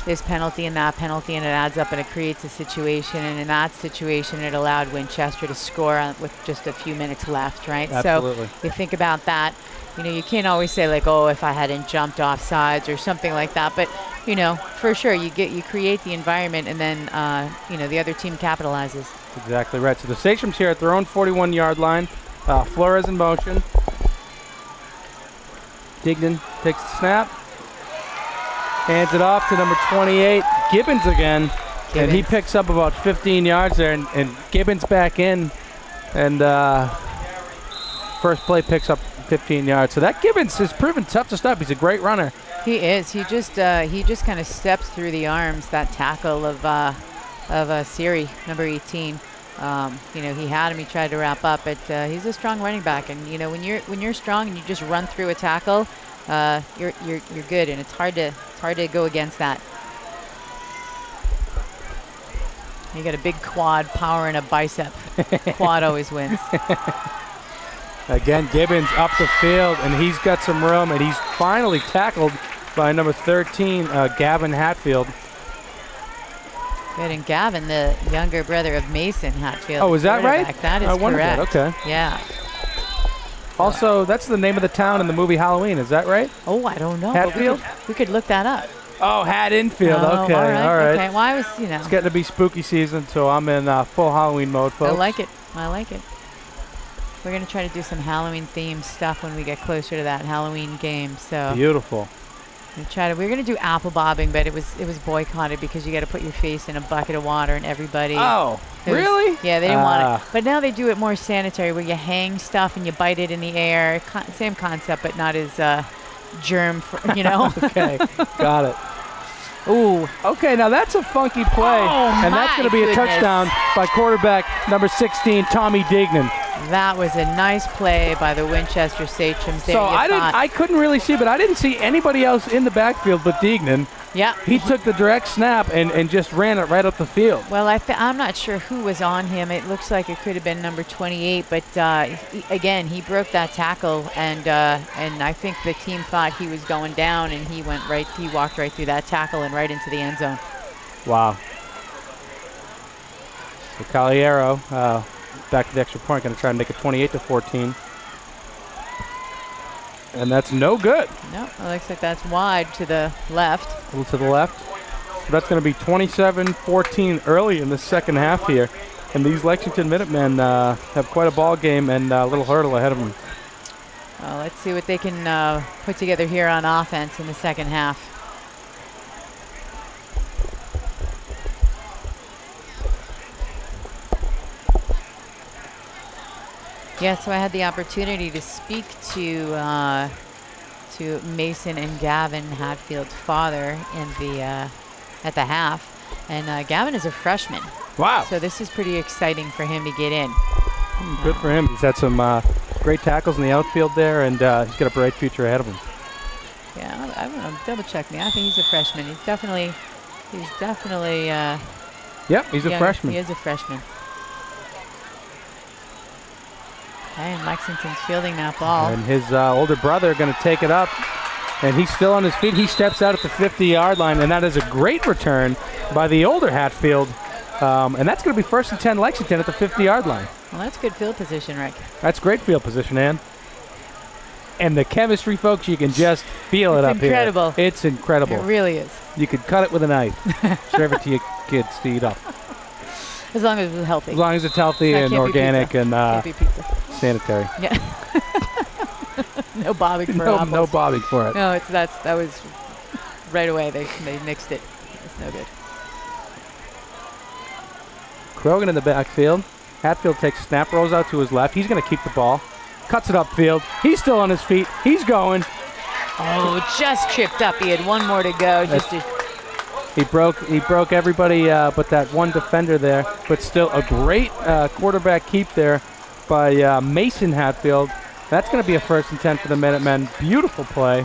this penalty and that penalty, and it adds up and it creates a situation. And in that situation, it allowed Winchester to score with just a few minutes left, right? Absolutely. So you think about that. You can't always say like, oh, if I hadn't jumped off sides or something like that. But, for sure, you create the environment, and then, the other team capitalizes. That's exactly right. So the Sachems here at their own 41-yard line. Flores in motion. Dignan takes the snap. Hands it off to number 28, Gibbons again. And he picks up about 15 yards there, and Gibbons back in. And first play picks up 15 yards. So that Gibbons has proven tough to stop. He's a great runner. He is. He just kind of steps through the arms, that tackle of Siri, number 18. He had him. He tried to wrap up, but he's a strong running back. And when you're strong and you just run through a tackle, you're good. And it's hard to go against that. You got a big quad power and a bicep. Quad always wins. Again, Gibbons up the field, and he's got some room, and he's finally tackled by number 13, Gavin Hatfield. Good, and Gavin, the younger brother of Mason Hatfield. Oh, is that right? That is correct. Okay. Yeah. Also, that's the name of the town in the movie Halloween. Is that right? Oh, I don't know. Hatfield? We could look that up. Oh, Haddonfield. Oh, Okay, all right. Okay. Well, I was, It's getting to be spooky season, so I'm in full Halloween mode, folks. I like it. We're going to try to do some Halloween-themed stuff when we get closer to that Halloween game. So beautiful. We're going to do apple bobbing, but it was boycotted because you got to put your face in a bucket of water, and everybody. Oh, really? Yeah, they didn't want it. But now they do it more sanitary, where you hang stuff and you bite it in the air. Same concept, but not as germ, Okay, got it. Ooh. Okay, now that's a funky play, and that's going to be a touchdown by quarterback number 16, Tommy Dignan. That was a nice play by the Winchester Sachems. So I couldn't really see, but I didn't see anybody else in the backfield but Dignan. Yeah. He took the direct snap and just ran it right up the field. Well, I'm not sure who was on him. It looks like it could have been number 28, but again, he broke that tackle, and I think the team thought he was going down, and he walked right through that tackle and right into the end zone. Wow. So Caliero back to the extra point, going to try and make it 28-14. And that's no good. No, it looks like that's wide to the left. A little to the left. So that's going to be 27-14 early in the second half here. And these Lexington Minutemen have quite a ball game and a little hurdle ahead of them. Well, let's see what they can put together here on offense in the second half. Yeah, so I had the opportunity to speak to Mason and Gavin Hatfield's father at the half, and Gavin is a freshman. Wow! So this is pretty exciting for him to get in. Good for him. He's had some great tackles in the outfield there, and he's got a bright future ahead of him. Yeah, I don't know. Double check me. I think he's a freshman. He's definitely. Yep, he's a freshman. He is a freshman. And Lexington's fielding that ball. And his older brother going to take it up. And he's still on his feet. He steps out at the 50-yard line, and that is a great return by the older Hatfield. And that's going to be 1st and 10 Lexington at the 50-yard line. Well, that's good field position, Rick. That's great field position, Ann. And the chemistry, folks, you can just feel it up here. It's incredible. It's incredible. It really is. You could cut it with a knife. Serve it to your kids to eat up. As long as it's healthy. As long as it's healthy and organic and sanitary. Yeah. No bobbing for apples. No bobbing for it. No, that was right away. They nixed it. It's no good. Krogan in the backfield. Hatfield takes a snap, rolls out to his left. He's going to keep the ball. Cuts it upfield. He's still on his feet. He's going. Oh, just tripped up. He had one more to go. He broke everybody but that one defender there. But still a great quarterback keep there by Mason Hatfield. That's going to be a 1st and 10 for the Minutemen. Beautiful play.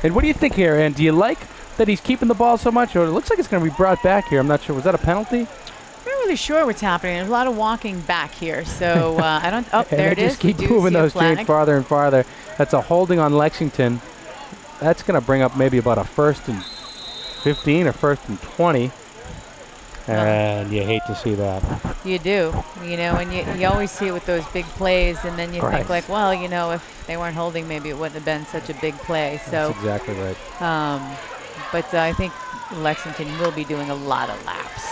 And what do you think here, Ann? Do you like that he's keeping the ball so much? Or it looks like it's going to be brought back here. I'm not sure. Was that a penalty? I'm not really sure what's happening. There's a lot of walking back here. So I don't. Oh, there it is. Just keep We do moving see a those chains flag. farther and farther. That's a holding on Lexington. That's going to bring up maybe about a 1st and 15 or 1st and 20. And you hate to see that. You do, and you always see it with those big plays, and then you Right. think like, well, if they weren't holding, maybe it wouldn't have been such a big play. So, That's exactly right. but I think Lexington will be doing a lot of laps,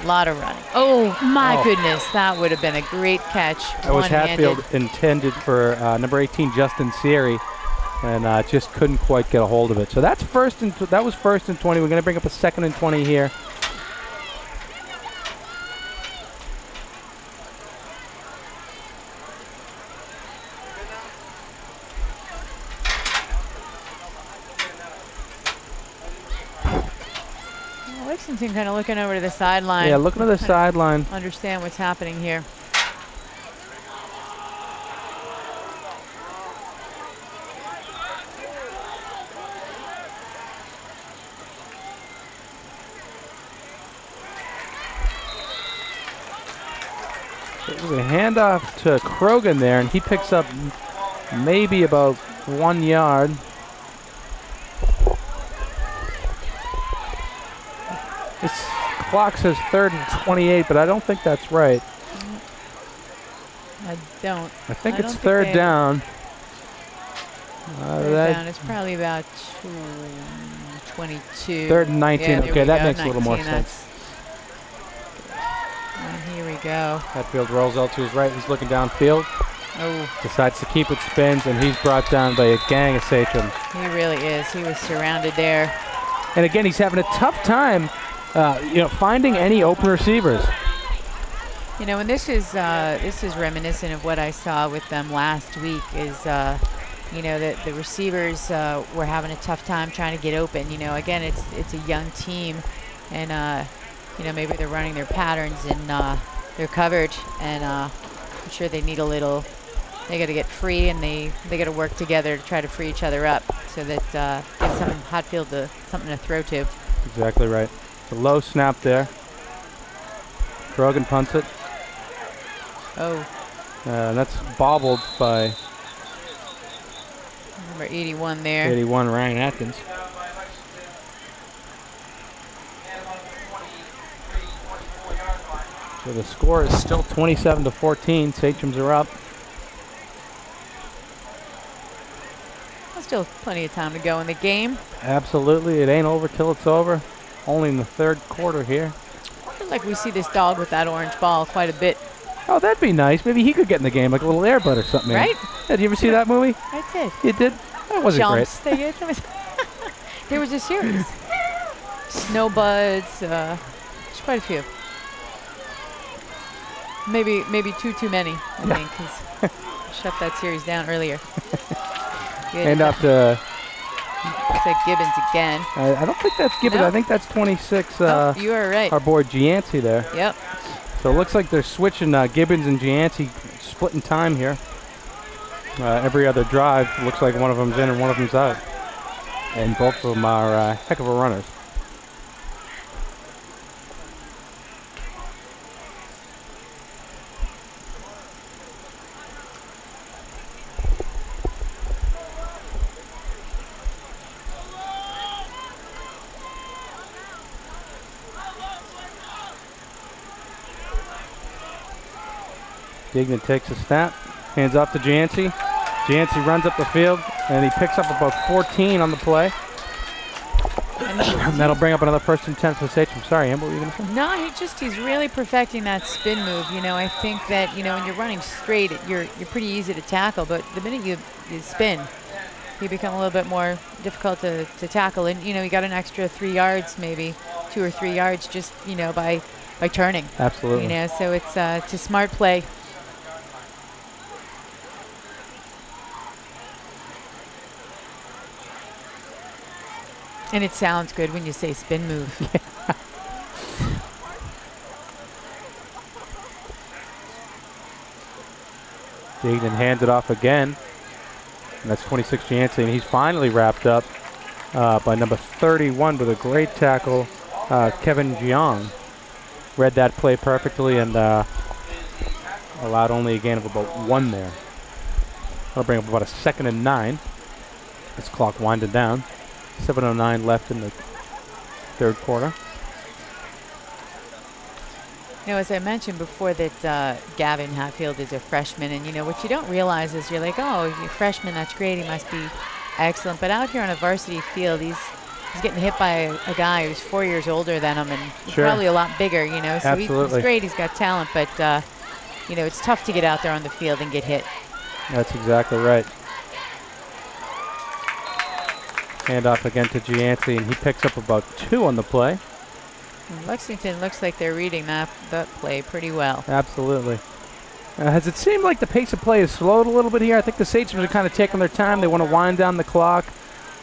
a lot of running. Oh my goodness, that would have been a great catch. That was One-handed. Hatfield intended for number 18, Justin Siri, and just couldn't quite get a hold of it. So that was 1st and 20. We're going to bring up a 2nd and 20 here. Lexington kind of looking over to the sideline. Yeah, looking to the sideline. Understand what's happening here. It was a handoff to Krogan there, and he picks up maybe about 1 yard. This clock says 3rd and 28, but I don't think that's right. I don't. I think I it's don't think 3rd they- down. Third down is probably about 22. 3rd and 19. Yeah, there Okay, we that go, makes a little more 19, sense. And here we go. Hatfield rolls out to his right. He's looking downfield. Oh, Decides to keep it, spins, and he's brought down by a gang of Sachems. he really is. He was surrounded there. And again, he's having a tough time, finding any open receivers. And this is reminiscent of what I saw with them last week. Is that the receivers were having a tough time trying to get open. Again, it's a young team, and maybe they're running their patterns and they're covered, and I'm sure they need a little. They got to get free, and they got to work together to try to free each other up, so that gives Hatfield something to throw to. Exactly right. It's a low snap there. Krogan punts it. Oh, And that's bobbled by number 81 there. 81, Ryan Atkins. So the score is still 27-14. Sachems are up. Still plenty of time to go in the game. Absolutely. It ain't over till it's over. Only in the 3rd quarter here. I feel like we see this dog with that orange ball quite a bit. Oh, that'd be nice. Maybe he could get in the game, like a little Air Bud or something. Right? Yeah, did you ever see that movie? I did. You did? That wasn't Jumps. great. There was a series. Snowbuds. There's quite a few. Maybe too many, I think. 'Cause shut that series down earlier. Good. Hand off to, Looks like Gibbons again. I don't think that's Gibbons. No? I think that's 26, Oh, you are right. our boy Gianci there. Yep. So it looks like they're switching Gibbons and Gianci, splitting time here. Every other drive, looks like one of them's in and one of them's out. And both of them are heck of a runners. Dignan takes a snap, hands off to Jancy. Jancy runs up the field, and he picks up about 14 on the play. And that'll bring up another 1st and 10 for Sachem. Sorry, Amber, what were you going to say? No, he's really perfecting that spin move. I think that, when you're running straight, you're pretty easy to tackle, but the minute you spin, you become a little bit more difficult to tackle. And, you got an extra 3 yards, maybe 2 or 3 yards just, by turning. Absolutely. So it's a smart play. And it sounds good when you say spin move. Dagnan hands it off again. And that's 26 Jansen. He's finally wrapped up by number 31 with a great tackle, Kevin Jiang. Read that play perfectly and allowed only a gain of about 1 there. That'll bring up about a 2nd and 9. This clock winding down. 7:09 left in the third quarter. You know, as I mentioned before, that Gavin Hatfield is a freshman, and you know what you don't realize is you're like, oh, you're a freshman, that's great, he must be excellent. But out here on a varsity field, he's getting hit by a guy who's 4 years older than him, and he's probably a lot bigger, you know. So he's great, he's got talent, but you know, it's tough to get out there on the field and get hit. That's exactly right. Hand off again to Gianci, and he picks up about 2 on the play. And Lexington looks like they're reading that play pretty well. Absolutely. Has it seemed like the pace of play has slowed a little bit here? I think the Sachems are kind of taking their time. They want to wind down the clock.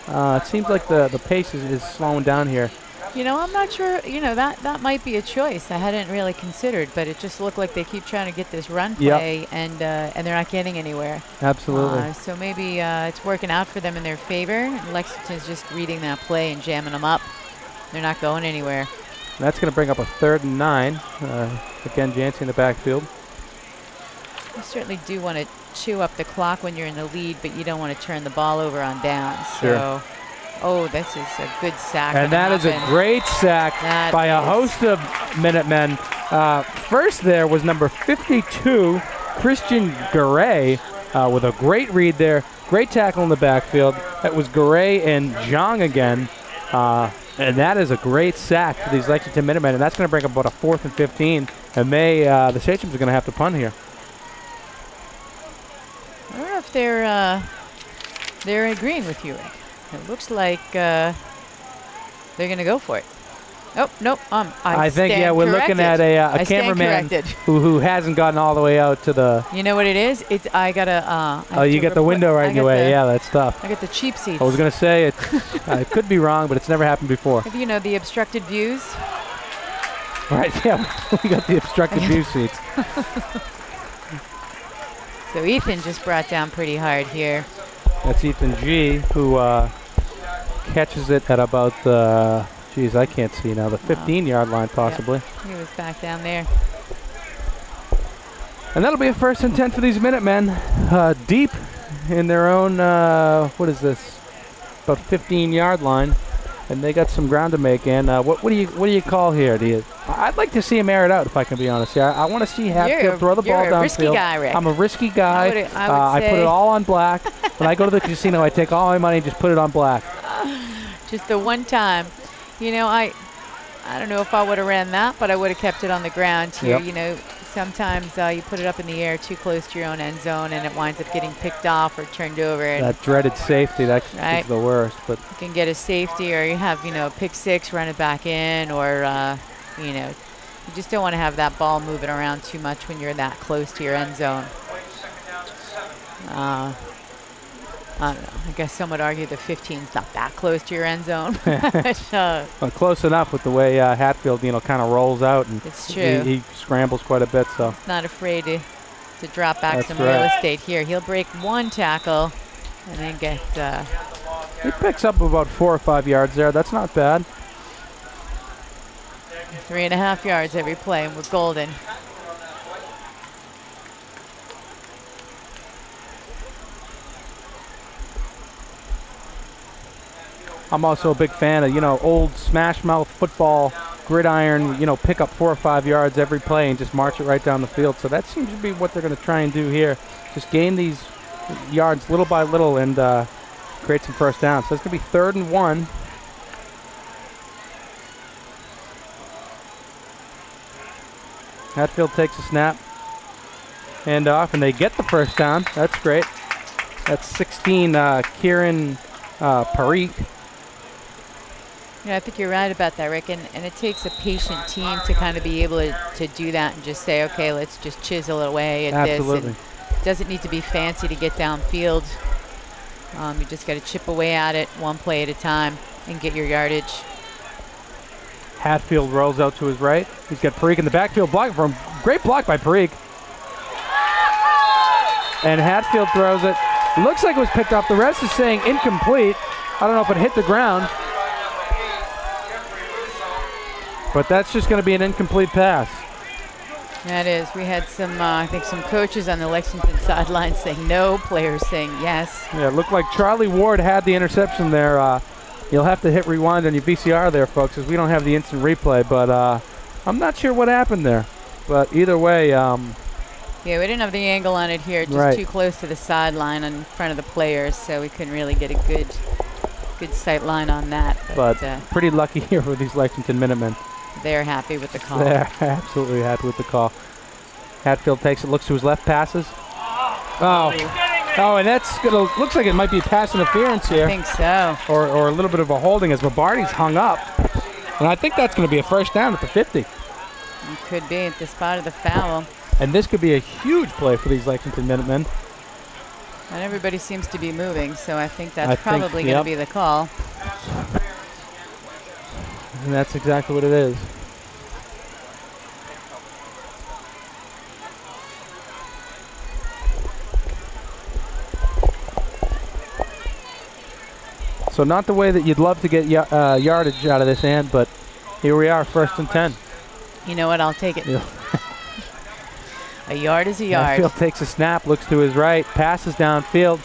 It seems like the pace is slowing down here. You know, I'm not sure. You know, that might be a choice I hadn't really considered, but it just looked like they keep trying to get this run play, and they're not getting anywhere. Absolutely. So maybe it's working out for them in their favor. And Lexington's just reading that play and jamming them up. They're not going anywhere. And that's going to bring up a 3rd and 9. Again, Jancy in the backfield. You certainly do want to chew up the clock when you're in the lead, but you don't want to turn the ball over on downs. Sure. So, oh, this is a good sack. And that is a great sack by a host of Minutemen. First there was number 52, Christian Garay, with a great read there. Great tackle in the backfield. That was Garay and Zhang again. And that is a great sack for these Lexington Minutemen. And that's going to bring up about a 4th and 15. And the Sachems are going to have to punt here. I don't know if they're agreeing with you, Rick. It looks like they're going to go for it. Oh, nope. I think, yeah, we're looking at a cameraman who hasn't gotten all the way out to the... You know what it is? I got to... you got the window right in your way. Yeah, that's tough. I got the cheap seats. I was going to say, it could be wrong, but it's never happened before. You know, the obstructed views? Right, yeah. We got the obstructed view seats. So Ethan just brought down pretty hard here. That's Ethan G, who catches it at about the... Geez, I can't see now. The 15-yard line, possibly. Yep. He was back down there. And that'll be a 1st and 10 for these Minutemen. Deep in their own, what is this? About 15-yard line. And they got some ground to make. And what do you call here? I'd like to see him air it out, if I can be honest. Yeah, I want to see Hatfield throw the ball downfield. You're a risky guy, Rick. I'm a risky guy. I put it all on black. When I go to the casino, I take all my money and just put it on black. Just the one time. You know, I don't know if I would have ran that, but I would have kept it on the ground here. Yep. You know, sometimes you put it up in the air too close to your own end zone, and it winds up getting picked off or turned over. That dreaded safety, that's the worst. But you can get a safety, or you have, you know, a pick 6, run it back in, or, you know, you just don't want to have that ball moving around too much when you're that close to your end zone. I don't know. I guess some would argue the 15's not that close to your end zone. Well, close enough with the way Hatfield, you know, kind of rolls out, and it's true. He scrambles quite a bit. So not afraid to drop back some real estate here. He'll break 1 tackle and then get. He picks up about 4 or 5 yards there. That's not bad. 3.5 yards every play, and we're golden. I'm also a big fan of, you know, old smash mouth football, gridiron, you know, pick up 4 or 5 yards every play and just march it right down the field. So that seems to be what they're going to try and do here. Just gain these yards little by little and create some first downs. So it's going to be 3rd and 1. Hatfield takes a snap. Hand off, and they get the first down. That's great. That's 16, Kieran Parikh. Yeah, I think you're right about that, Rick. And it takes a patient team to kind of be able to do that and just say, okay, let's just chisel away at Absolutely. this. And it doesn't need to be fancy to get downfield. You just got to chip away at it 1 play at a time and get your yardage. Hatfield rolls out to his right. He's got Parikh in the backfield block for him. Great block by Parikh. and Hatfield throws it. Looks like it was picked off. The rest is saying incomplete. I don't know if it hit the ground, but that's just going to be an incomplete pass. That is. We had some, I think, some coaches on the Lexington sideline saying no, players saying yes. Yeah, it looked like Charlie Ward had the interception there. You'll have to hit rewind on your VCR there, folks, because we don't have the instant replay. But I'm not sure what happened there. But either way, yeah, we didn't have the angle on it here, just too close to the sideline in front of the players, so we couldn't really get a good sight line on that. But pretty lucky here for these Lexington Minutemen. They're happy with the call. They're absolutely happy with the call. Hatfield takes it, looks to his left, passes. Oh, and that's looks like it might be pass interference here. I think so. Or a little bit of a holding as Mabardi's hung up. And I think that's going to be a first down at the 50. It could be at the spot of the foul. And this could be a huge play for these Lexington Minutemen. And everybody seems to be moving, so I think that's probably going to be the call. And that's exactly what it is. So not the way that you'd love to get yardage out of this end, but here we are, 1st and 10. You know what? I'll take it. Yeah. A yard is a yard. Hatfield takes a snap, looks to his right, passes downfield.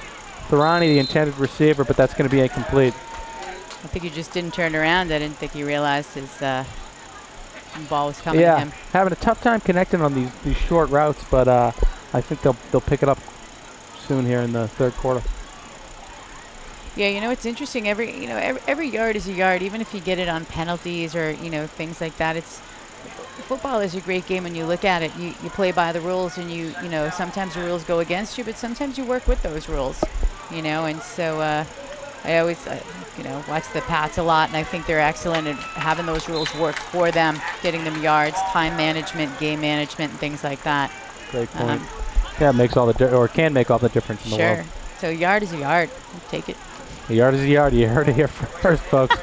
Thorani, the intended receiver, but that's going to be incomplete. I think he just didn't turn around. I didn't think he realized his ball was coming to him. Having a tough time connecting on these short routes, but I think they'll pick it up soon here in the 3rd quarter. Yeah, you know, it's interesting. Every yard is a yard, even if you get it on penalties or, things like that. Football is a great game when you look at it. You play by the rules, and you know, sometimes the rules go against you, but sometimes you work with those rules, and so I always, watch the Pats a lot, and I think they're excellent at having those rules work for them, getting them yards, time management, game management, and things like that. Great point. Yeah, it makes all the can make all the difference in the world. Sure. So yard is a yard. Take it. A yard is a yard. You heard it here first, folks.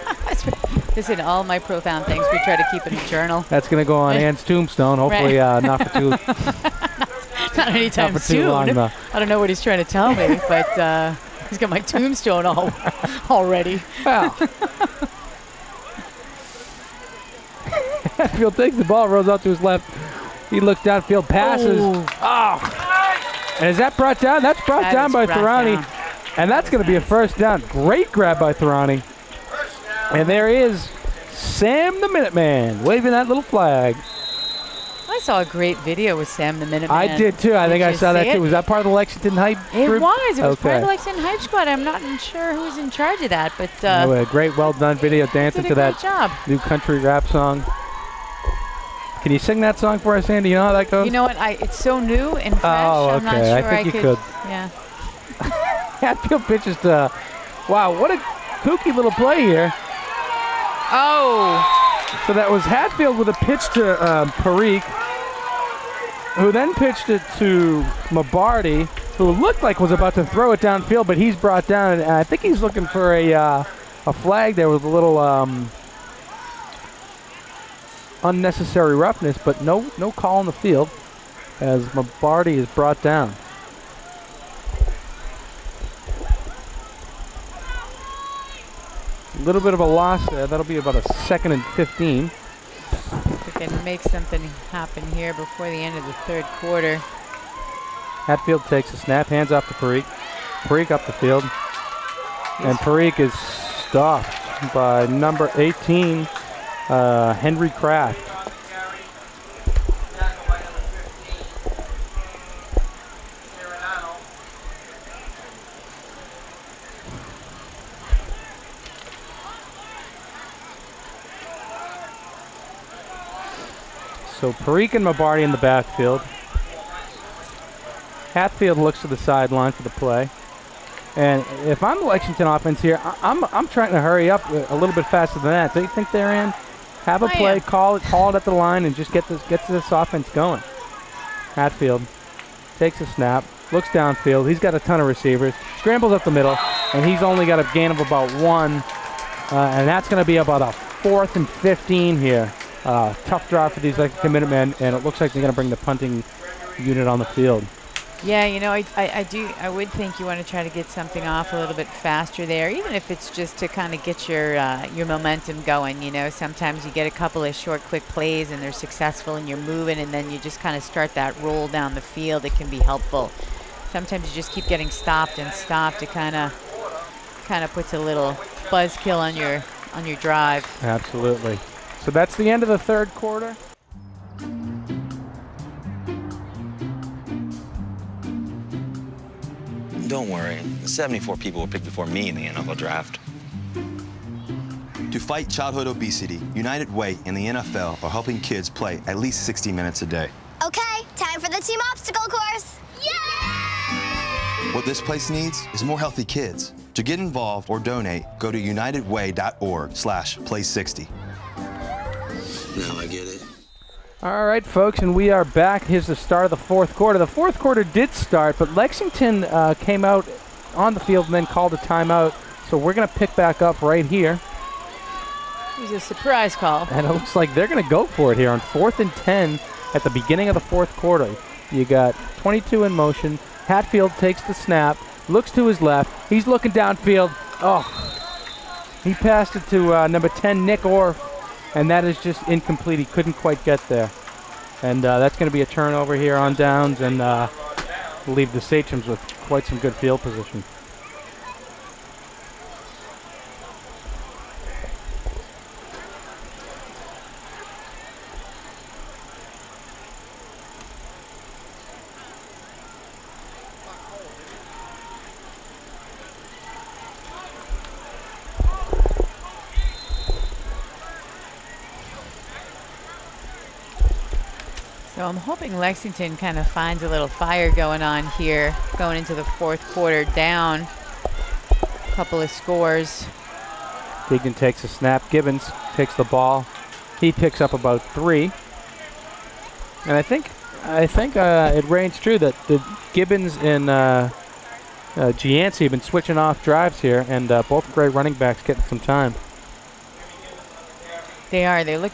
Listen, all my profound things, we try to keep in a journal. That's going to go on Ann's tombstone. Hopefully not for too not anytime soon. Long, I don't know what he's trying to tell me, but he's got my tombstone already. Well. Hatfield takes the ball, rolls out to his left. He looks downfield, passes. Oh. And is that brought down? That's brought down by Thorani. And that's going to be a first down. Great grab by Thorani. And there is Sam the Minuteman waving that little flag. I saw a great video with Sam the Minuteman. I did too. I think I saw that too. Was that part of the Lexington Hype group? It was. It was part of the Lexington Hype Squad. I'm not sure who's in charge of that, but a great, well done video dancing to that new country rap song. Can you sing that song for us, Andy? You know how that goes? You know what? It's so new and fresh. Oh, okay. I'm not sure I think you could. Yeah. Hatfield pitches to. Wow, what a kooky little play here. Oh. So that was Hatfield with a pitch to Parikh, who then pitched it to Mabardi, who looked like was about to throw it downfield, but he's brought down. And I think he's looking for a flag there with a little unnecessary roughness, but no call on the field as Mabardi is brought down. A little bit of a loss there. That'll be about a 2nd and 15. We can make something happen here before the end of the 3rd quarter. Hatfield takes a snap, hands off to Parikh. Parikh up the field. And Parikh is stopped by number 18, Henry Kraft. So Parikh and Mabardi in the backfield. Hatfield looks to the sideline for the play. And if I'm the Lexington offense here, I'm trying to hurry up a little bit faster than that. Don't you think they're in? Have a play, call it at the line, and just get this offense going. Hatfield takes a snap, looks downfield. He's got a ton of receivers. Scrambles up the middle, and he's only got a gain of about 1. And that's going to be about a 4th and 15 here. Tough draw for these Lexington Minutemen, and it looks like they're going to bring the punting unit on the field. Yeah, you know, I would think you want to try to get something off a little bit faster there, even if it's just to kind of get your momentum going. You know, sometimes you get a couple of short, quick plays and they're successful and you're moving, and then you just kind of start that roll down the field. It can be helpful. Sometimes you just keep getting stopped and stopped. It kind of puts a little buzzkill on your drive. Absolutely. So that's the end of the third quarter. Don't worry, 74 people were picked before me in the NFL draft. To fight childhood obesity, United Way and the NFL are helping kids play at least 60 minutes a day. Okay, time for the team obstacle course. Yay! What this place needs is more healthy kids. To get involved or donate, go to unitedway.org/play60. Now I get it. All right, folks, and we are back. Here's the start of the fourth quarter. The fourth quarter did start, but Lexington came out on the field and then called a timeout. So we're going to pick back up right here. It was a surprise call. And it looks like they're going to go for it here on 4th and 10 at the beginning of the fourth quarter. You got 22 in motion. Hatfield takes the snap, looks to his left. He's looking downfield. Oh, he passed it to number 10, Nick Orff. And that is just incomplete. He couldn't quite get there. And that's going to be a turnover here on downs, and leave the Sachems with quite some good field position. So I'm hoping Lexington kind of finds a little fire going on here, going into the fourth quarter, down a couple of scores. Deegan takes a snap. Gibbons takes the ball. He picks up about 3. And I think it reigns true that the Gibbons and Gianci have been switching off drives here, and both great running backs getting some time. They are. They look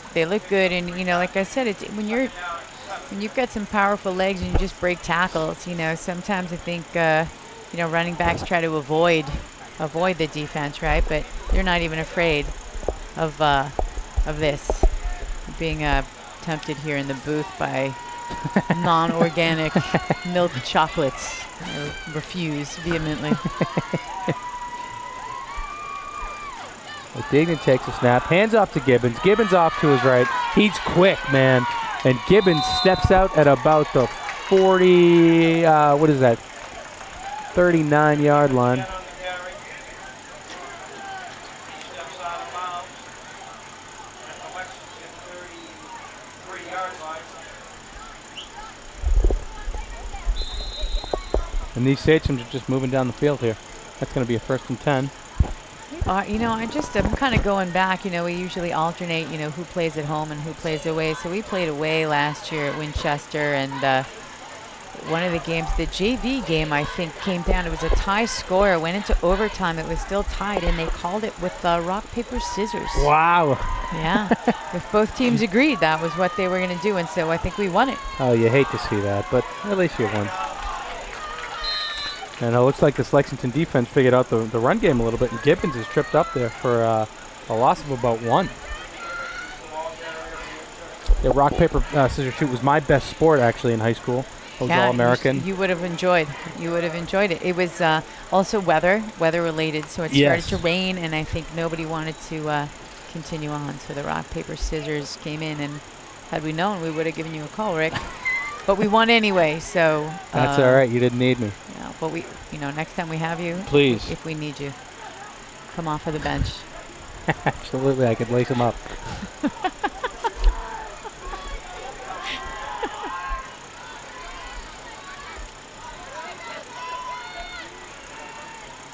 good, and you know, like I said, it's when you've got some powerful legs and you just break tackles. You know, sometimes I think running backs try to avoid the defense, right? But they're not even afraid of this. Being tempted here in the booth by non-organic milk chocolates. I refuse vehemently. Deegan takes a snap, hands off to Gibbons. Gibbons off to his right. He's quick, man. And Gibbons steps out at about the 39-yard line. And these Sachems are just moving down the field here. That's going to be a 1st and 10. I'm kind of going back. You know, we usually alternate, you know, who plays at home and who plays away. So we played away last year at Winchester, and one of the games, the JV game, I think, came down. It was a tie score. It went into overtime. It was still tied, and they called it with rock, paper, scissors. Wow. Yeah. If both teams agreed, that was what they were going to do, and so I think we won it. Oh, you hate to see that, but at least you won. And it looks like this Lexington defense figured out the run game a little bit, and Gibbons is tripped up there for a loss of about 1. Yeah, rock, paper, scissors shoot was my best sport, actually, in high school. I was All-American. You would have enjoyed it. It was also weather related, so it started to rain, and I think nobody wanted to continue on. So the rock, paper, scissors came in, and had we known, we would have given you a call, Rick. But we won anyway, so. That's all right. You didn't need me. Yeah, but next time we have you, please, if we need you, come off of the bench. Absolutely, I could lace him up.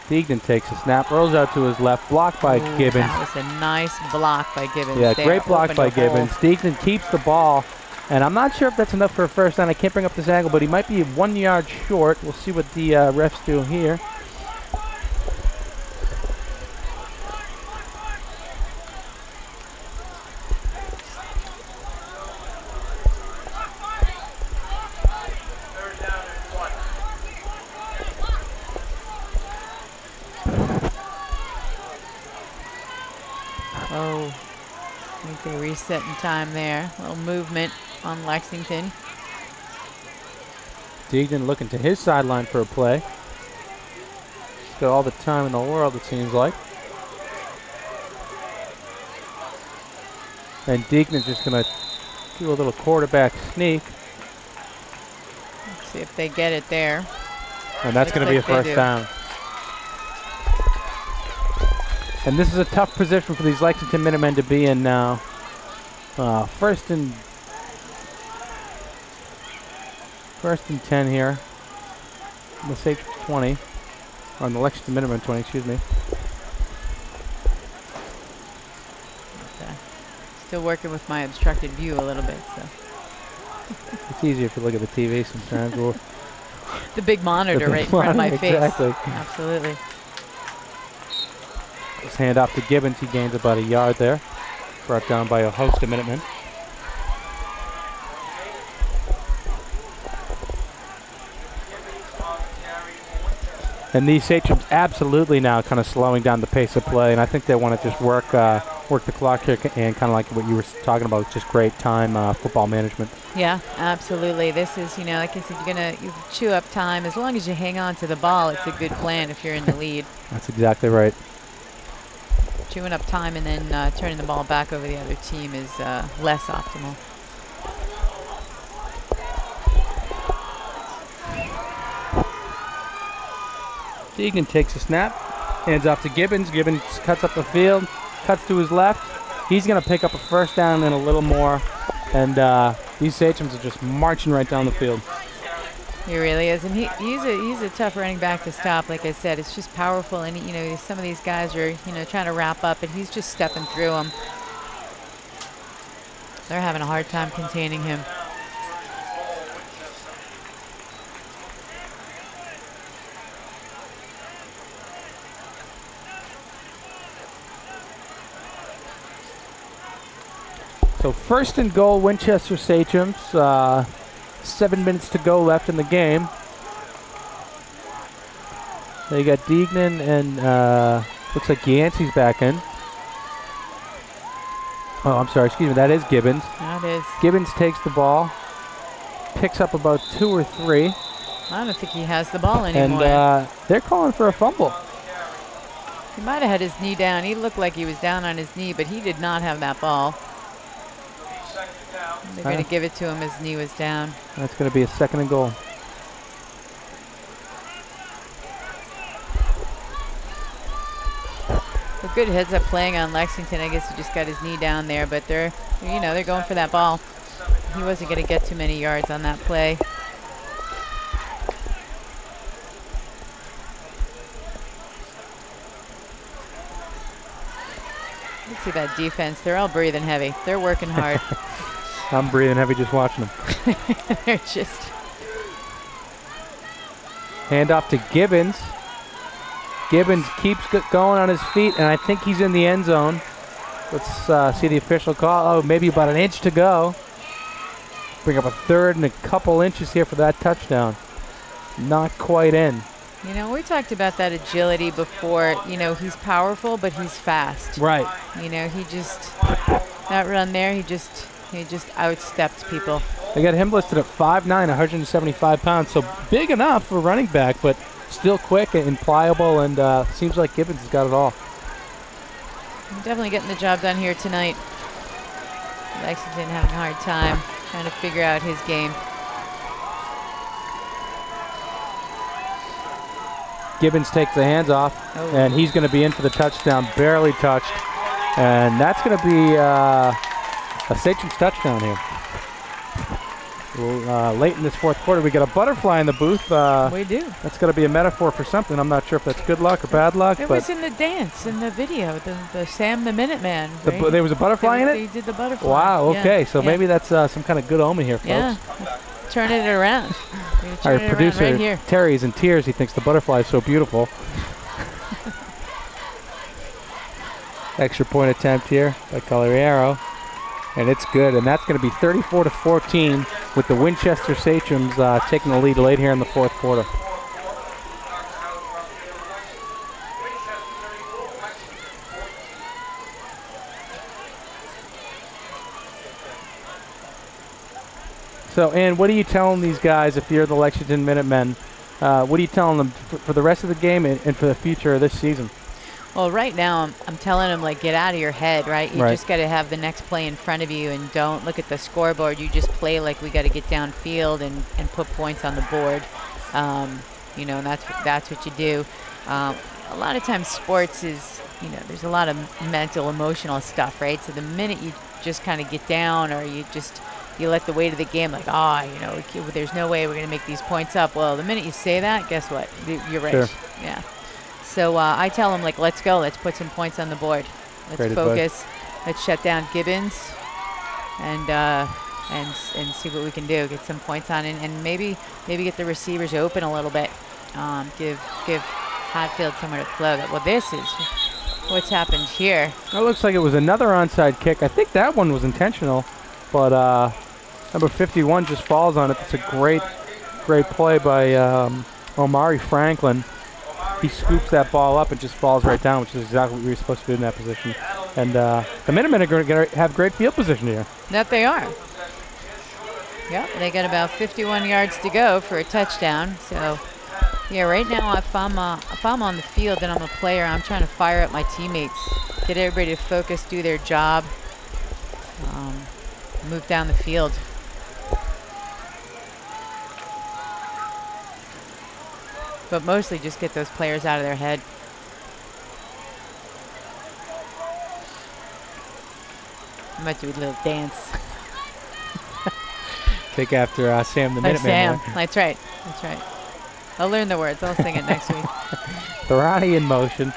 Deegan takes a snap, rolls out to his left, blocked by Gibbons. That was a nice block by Gibbons. Yeah, great block by Gibbons. Deegan keeps the ball, and I'm not sure if that's enough for a first down. I can't bring up this angle, but he might be 1 yard short. We'll see what the refs do here. resetting time there. A little movement on Lexington. Deignan looking to his sideline for a play. He's got all the time in the world, it seems like. And Deignan's just going to do a little quarterback sneak. Let's see if they get it there. And that's going to be a Looks like first down. And this is a tough position for these Lexington Minutemen to be in now. First and 10 here. On the Sage 20. Or on the Lexington Minutemen 20, excuse me. Okay. Still working with my obstructed view a little bit, so. It's easier if you look at the TV sometimes. We'll The big monitor right in front of my face. Exactly. Absolutely. Let's hand off to Gibbons. He gains about a yard there. Brought down by a host of Minutemen. And these Sachems absolutely now kind of slowing down the pace of play, and I think they want to just work the clock here, and kind of like what you were talking about, just great time football management. Yeah, absolutely. This is, you know, like I said, you chew up time. As long as you hang on to the ball, it's a good plan if you're in the lead. That's exactly right. Chewing up time and then turning the ball back over the other team is less optimal. Deignan takes a snap, hands off to Gibbons. Gibbons cuts up the field, cuts to his left. He's going to pick up a first down and a little more. And these Sachems are just marching right down the field. He really is, and he's a tough running back to stop. Like I said, it's just powerful, and you know, some of these guys are, you know, trying to wrap up, and he's just stepping through them. They're having a hard time containing him. So first and goal, Winchester Sachems. 7 minutes to go left in the game. They got Deignan and looks like Yancey's back in. Oh, I'm sorry, excuse me, that is Gibbons. That is. Gibbons takes the ball, picks up about 2 or 3. I don't think he has the ball anymore. And they're calling for a fumble. He might have had his knee down. He looked like he was down on his knee, but he did not have that ball. They're going to give it to him. His knee was down. That's going to be a second and goal. A good heads-up playing on Lexington. I guess he just got his knee down there, but they're going for that ball. He wasn't going to get too many yards on that play. Let's see that defense. They're all breathing heavy. They're working hard. I'm breathing heavy just watching them. They're just... Hand off to Gibbons. Gibbons keeps going on his feet, and I think he's in the end zone. Let's see the official call. Oh, maybe about an inch to go. Bring up a third and a couple inches here for that touchdown. Not quite in. You know, we talked about that agility before. You know, he's powerful, but he's fast. Right. You know, he just... That run there, he just outstepped people. They got him listed at 5'9", 175 pounds, so big enough for running back, but still quick and pliable, and seems like Gibbons has got it all. Definitely getting the job done here tonight. Lexington having a hard time trying to figure out his game. Gibbons takes the hands off, and he's going to be in for the touchdown, barely touched, and that's going to be a Sachem's touchdown here. Well, late in this fourth quarter, we got a butterfly in the booth. We do. That's got to be a metaphor for something. I'm not sure if that's good luck or bad luck. It was in the dance, in the video, the Sam the Minuteman. Right? There was a butterfly in it? They did the butterfly. Wow, okay. Yeah, So maybe that's some kind of good omen here, folks. Yeah, turning it around. Our producer, right here. Terry's in tears. He thinks the butterfly is so beautiful. Extra point attempt here by Colliero. And it's good, and that's going to be 34-14 with the Winchester Sachems taking the lead late here in the fourth quarter. So, and what are you telling these guys if you're the Lexington Minutemen? What are you telling them for the rest of the game and for the future of this season? Well, right now I'm telling them, like, get out of your head, right? You just got to have the next play in front of you and don't look at the scoreboard. You just play like we got to get downfield and put points on the board. You know, and that's what you do. A lot of times sports is, you know, there's a lot of mental, emotional stuff, right? So the minute you just kind of get down or you let the weight of the game, like, you know, there's no way we're going to make these points up. Well, the minute you say that, guess what? You're right. Sure. Yeah. So I tell them, like, let's go. Let's put some points on the board. Let's focus. Let's shut down Gibbons and see what we can do. Get some points on it and maybe get the receivers open a little bit. Give Hatfield somewhere to flow. Well, this is what's happened here. It looks like it was another onside kick. I think that one was intentional, but number 51 just falls on it. It's a great play by Omari Franklin. He scoops that ball up and just falls right down, which is exactly what we were supposed to do in that position. And the Minutemen are going to have great field position here. That they are. Yep, they got about 51 yards to go for a touchdown. So, yeah, right now if I'm on the field and I'm a player, I'm trying to fire up my teammates, get everybody to focus, do their job, move down the field. But mostly just get those players out of their head. I might do a little dance. Take after Sam the Minuteman. Sam, that's right. That's right. I'll learn the words. I'll sing it next week. Ferrari in motion.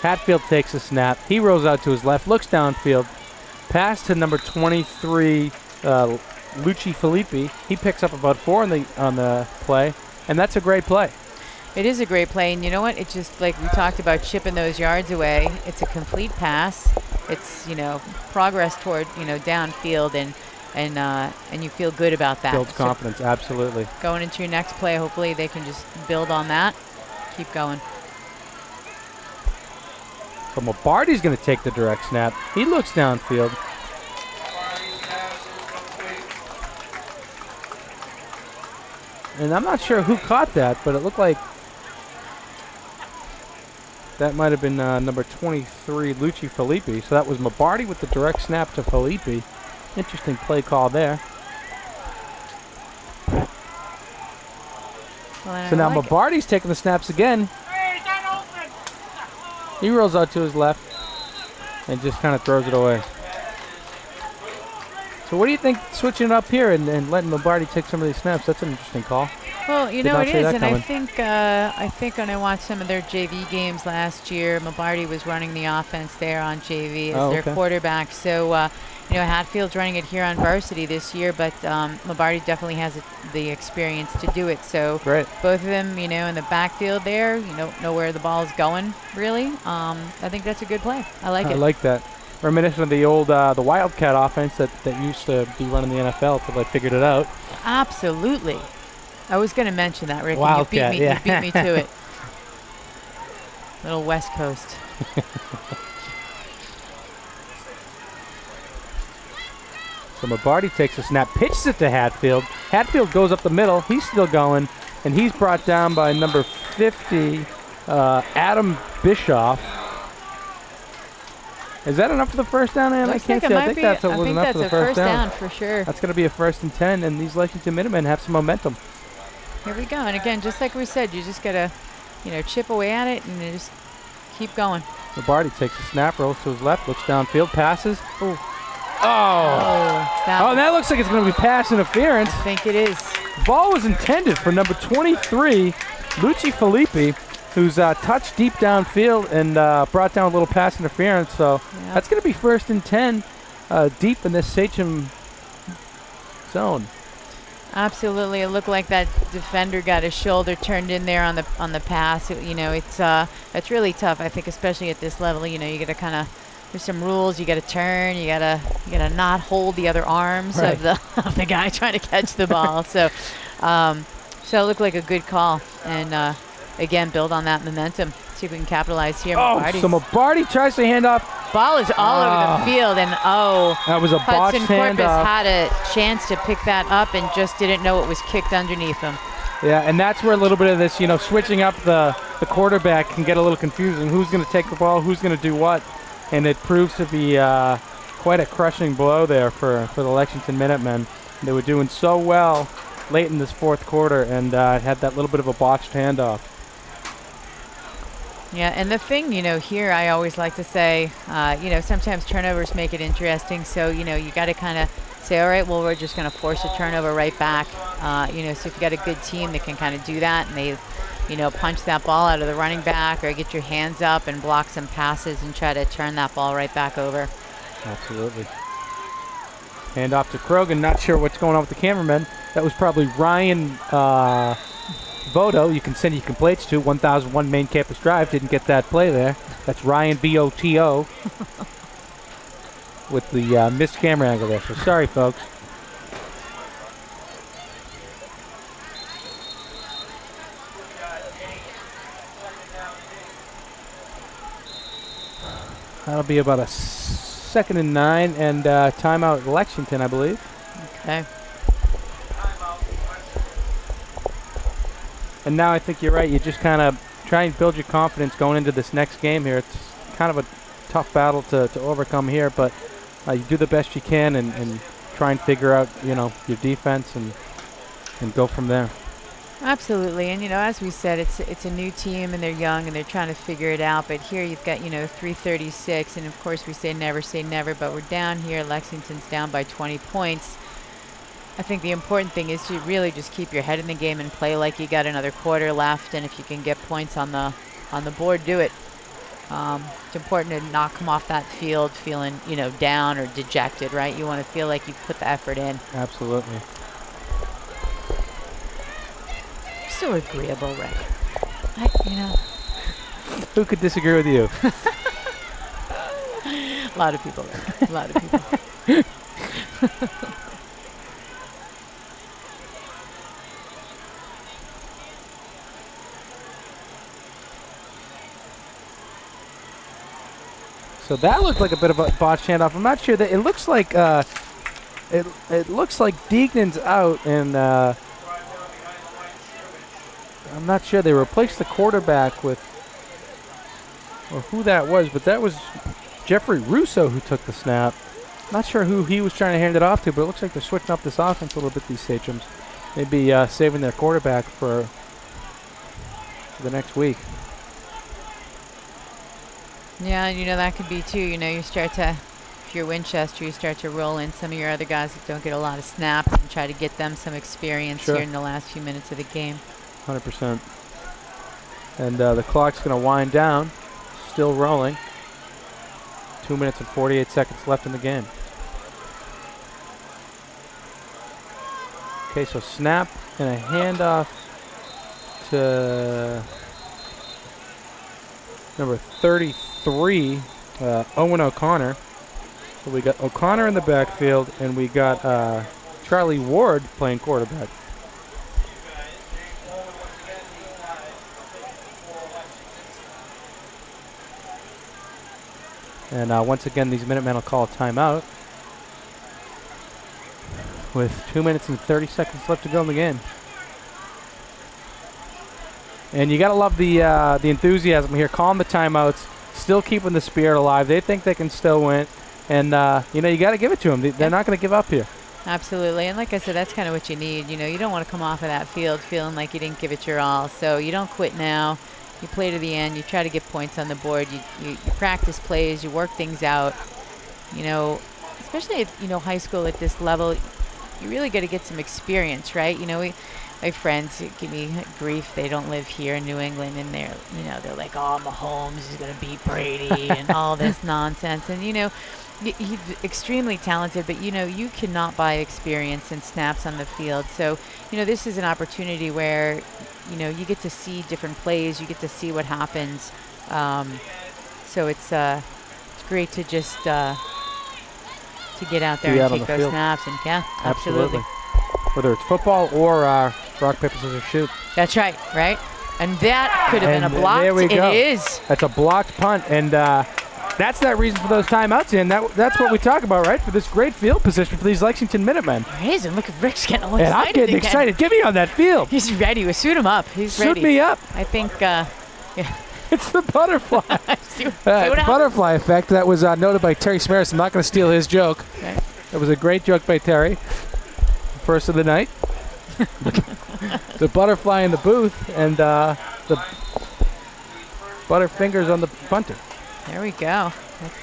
Hatfield takes a snap. He rolls out to his left, looks downfield. Pass to number 23, Luci Filippi. He picks up about 4 on the play. And that's a great play. It is a great play, and you know what? It's just like we talked about, chipping those yards away. It's a complete pass. It's, you know, progress toward, you know, downfield, and you feel good about that. Builds confidence, absolutely. Going into your next play, hopefully they can just build on that. Keep going. So Mabardi's going to take the direct snap. He looks downfield. And I'm not sure who caught that, but it looked like that might have been number 23, Luci Filippi. So that was Mabardi with the direct snap to Filippi. Interesting play call there. Well, so now Mabardi's taking the snaps again. He rolls out to his left and just kind of throws it away. So what do you think switching it up here and letting Mabardi take some of these snaps? That's an interesting call. Well, you know, it is, and I think when I watched some of their JV games last year, Mabardi was running the offense there on JV as their quarterback. So, you know, Hatfield's running it here on varsity this year, but Mabardi definitely has the experience to do it. So both of them, you know, in the backfield there, you know where the ball is going, really. I think that's a good play. I like it. I like that. Reminiscent of the old the Wildcat offense that used to be running the NFL until they figured it out. Absolutely. I was going to mention that, Rick. Wildcat, you beat me to it. Little West Coast. So Mabardi takes a snap, pitches it to Hatfield. Hatfield goes up the middle. He's still going, and he's brought down by number 50, Adam Bischoff. Is that enough for the first down, Ann? I can't see. I think that's enough for the first down. For sure. That's going to be a 1st and 10, and these Lexington Minutemen have some momentum. Here we go. And again, just like we said, you just got to, you know, chip away at it and just keep going. Mabardi takes a snap, rolls to his left, looks downfield, passes. Ooh. That looks like it's going to be pass interference. I think it is. The ball was intended for number 23, Luci Filippi, who's touched deep downfield and brought down a little pass interference. So that's going to be 1st and 10 deep in this Sachem zone. Absolutely. It looked like that defender got his shoulder turned in there on the pass. You know, it's really tough, I think, especially at this level. You know, you got to kind of, there's some rules. You got to turn. You got to not hold the other arms of the guy trying to catch the ball. So it looked like a good call. And again, build on that momentum. See if we can capitalize here. So Mabardi tries to hand off. Ball is all over the field, and that was a botched Hudson Corpus handoff. had a chance to pick that up and just didn't know it was kicked underneath him. Yeah, and that's where a little bit of this, switching up the quarterback can get a little confusing. Who's going to take the ball? Who's going to do what? And it proves to be quite a crushing blow there for the Lexington Minutemen. They were doing so well late in this fourth quarter and had that little bit of a botched handoff. Yeah, and the thing, here I always like to say, sometimes turnovers make it interesting. So, you got to kind of say, all right, well, we're just going to force a turnover right back. So if you got a good team that can kind of do that and they, punch that ball out of the running back or get your hands up and block some passes and try to turn that ball right back over. Absolutely. Hand off to Krogan. Not sure what's going on with the cameraman. That was probably Ryan Voto. You can send your complaints to 1001 Main Campus Drive. Didn't get that play there. That's Ryan VOTO with the missed camera angle there. So sorry, folks. That'll be about a 2nd and 9 and timeout Lexington, I believe. Okay. And now I think you're right. You just kind of try and build your confidence going into this next game here. It's kind of a tough battle to overcome here, but you do the best you can and try and figure out, your defense and go from there. Absolutely, and as we said, it's a new team and they're young and they're trying to figure it out. But here you've got 3:36, and of course we say never, but we're down here. Lexington's down by 20 points. I think the important thing is to really just keep your head in the game and play like you got another quarter left. And if you can get points on the board, do it. It's important to not come off that field feeling down or dejected, right? You want to feel like you put the effort in. Absolutely. So agreeable, Rick. Who could disagree with you? A lot of people, Rick. A lot of people. So that looked like a bit of a botched handoff. I'm not sure that it looks like it looks like Deegan's out, and I'm not sure they replaced the quarterback with or who that was, but that was Jeffrey Russo who took the snap. Not sure who he was trying to hand it off to, but it looks like they're switching up this offense a little bit. These Sachems, maybe saving their quarterback for the next week. Yeah, and that could be too. You start to, if you're Winchester, you start to roll in some of your other guys that don't get a lot of snaps and try to get them some experience here in the last few minutes of the game. 100%. And the clock's going to wind down. Still rolling. 2 minutes and 48 seconds left in the game. Okay, so snap and a handoff to number 33, Owen O'Connor. So we got O'Connor in the backfield, and we got Charlie Ward playing quarterback. And once again, these Minutemen will call a timeout with 2 minutes and 30 seconds left to go in the game. And you got to love the enthusiasm here, calling the timeouts, still keeping the spirit alive. They think they can still win. And, you got to give it to them. They're not going to give up here. Absolutely. And like I said, that's kind of what you need. You don't want to come off of that field feeling like you didn't give it your all. So you don't quit now. You play to the end. You try to get points on the board. You practice plays. You work things out. Especially at, high school at this level, you really got to get some experience, right? My friends give me grief. They don't live here in New England, and they're like, oh, Mahomes is going to beat Brady and all this nonsense. And, he's extremely talented, but, you cannot buy experience and snaps on the field. So, this is an opportunity where, you get to see different plays. You get to see what happens. So it's great to just to get out there and take those field. Snaps. And yeah, absolutely. Whether it's football or rock, paper, scissors, shoot. That's right, right? And that could have been a block. There we go. It is. That's a blocked punt. And That's that reason for those timeouts, and that's what we talk about, right? For this great field position for these Lexington Minutemen. It is, and look at Rick's getting all And excited I'm getting again. excited. Get me on that field. He's ready. We'll suit him up. He's ready. Suit me up. I think, It's the butterfly. see what The happens. butterfly effect that was noted by Terry Samaras. I'm not going to steal his joke. Okay. It was a great joke by Terry. First of the night. The butterfly in the booth and the butterfingers on the punter. There we go.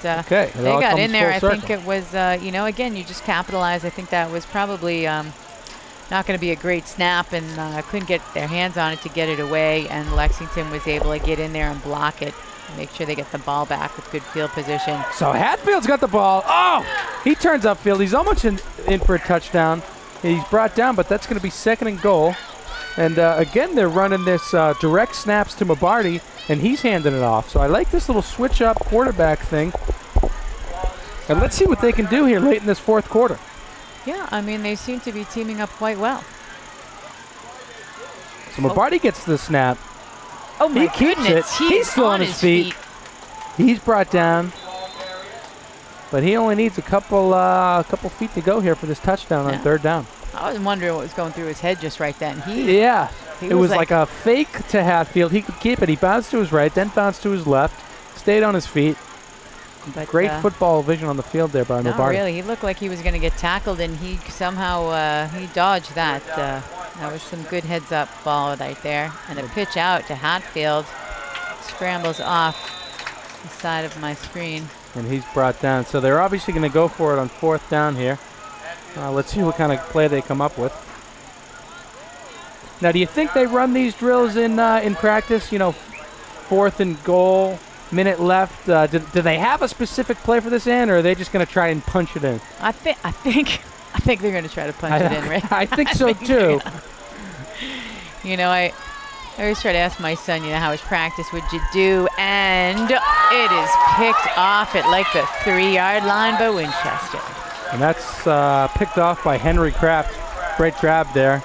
Okay, it They all got comes in there. I full think circle. it was, again, you just capitalized. I think that was probably not going to be a great snap, and couldn't get their hands on it to get it away. And Lexington was able to get in there and block it, make sure they get the ball back with good field position. So Hatfield's got the ball. Oh, he turns upfield. He's almost in for a touchdown. He's brought down, but that's going to be 2nd and goal. And again, they're running this direct snaps to Mabardi, and he's handing it off. So I like this little switch-up quarterback thing. And let's see what they can do here late in this 4th quarter. Yeah, I mean, they seem to be teaming up quite well. So Mabardi gets the snap. Oh, my He keeps goodness. it. He's still on his feet. He's brought down. But he only needs a couple feet to go here for this touchdown on 3rd down. I was wondering what was going through his head just right then. Yeah. He It was like a fake to Hatfield. He could keep it. He bounced to his right, then bounced to his left, stayed on his feet. But, Great football vision on the field there by No, Mabardi. really. He looked like he was going to get tackled, and he somehow he dodged that. That was some good heads-up ball right there. And a pitch out to Hatfield. Scrambles off the side of my screen. And he's brought down. So they're obviously going to go for it on 4th down here. Let's see what kind of play they come up with. Now, do you think they run these drills in practice? 4th and goal, minute left. Do they have a specific play for this in, or are they just going to try and punch it in? I think they're going to try to punch it in, right? I think so too. I always try to ask my son, how was practice? What'd you do? And it is picked off at like the 3-yard line by Winchester. And that's picked off by Henry Kraft. Great grab there.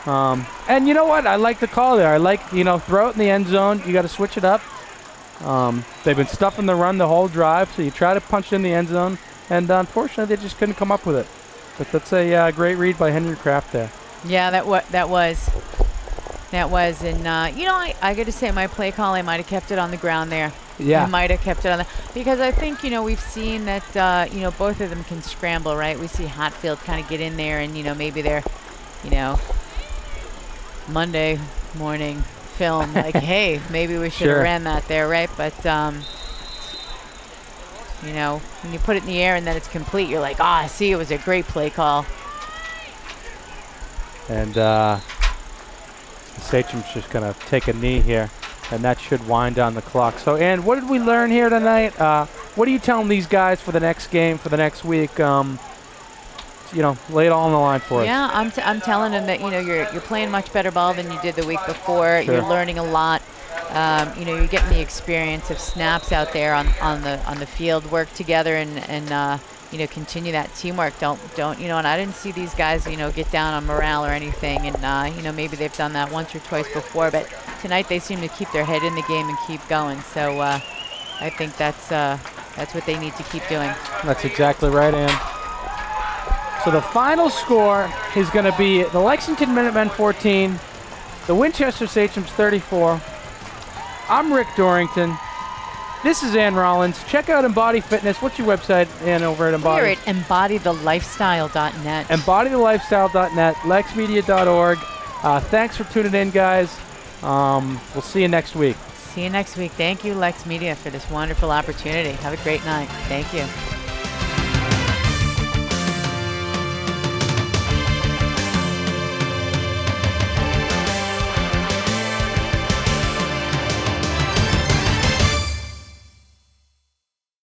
And you know what? I like the call there. I like, throw it in the end zone. You got to switch it up. They've been stuffing the run the whole drive, so you try to punch it in the end zone. And unfortunately, they just couldn't come up with it. But that's a great read by Henry Kraft there. Yeah, that was. And, I got to say, my play call, I might have kept it on the ground there. Yeah. I might have kept it on because I think, we've seen that, both of them can scramble, right? We see Hatfield kind of get in there and, maybe they're, Monday morning film, like, hey, maybe we should have ran that there, right? But, when you put it in the air and then it's complete, you're like, I see, it was a great play call. And the Sachem's just going to take a knee here, and that should wind down the clock. So, Ann, what did we learn here tonight? What are you telling these guys for the next game, for the next week? Lay it all on the line for us. Yeah, I'm telling them that, you're playing much better ball than you did the week before. Sure. You're learning a lot. You're getting the experience of snaps out there on the field, work together and continue that teamwork. Don't and I didn't see these guys, get down on morale or anything. And, maybe they've done that once or twice before, but tonight they seem to keep their head in the game and keep going. So I think that's what they need to keep doing. That's exactly right, Ann. So the final score is going to be the Lexington Minutemen 14, the Winchester Sachems 34. I'm Rick Dorrington. This is Ann Rollins. Check out Embody Fitness. What's your website, Ann, over at Embody? We're at embodydhelifestyle.net. Embodydhelifestyle.net, lexmedia.org. Thanks for tuning in, guys. We'll see you next week. See you next week. Thank you, LexMedia, for this wonderful opportunity. Have a great night. Thank you.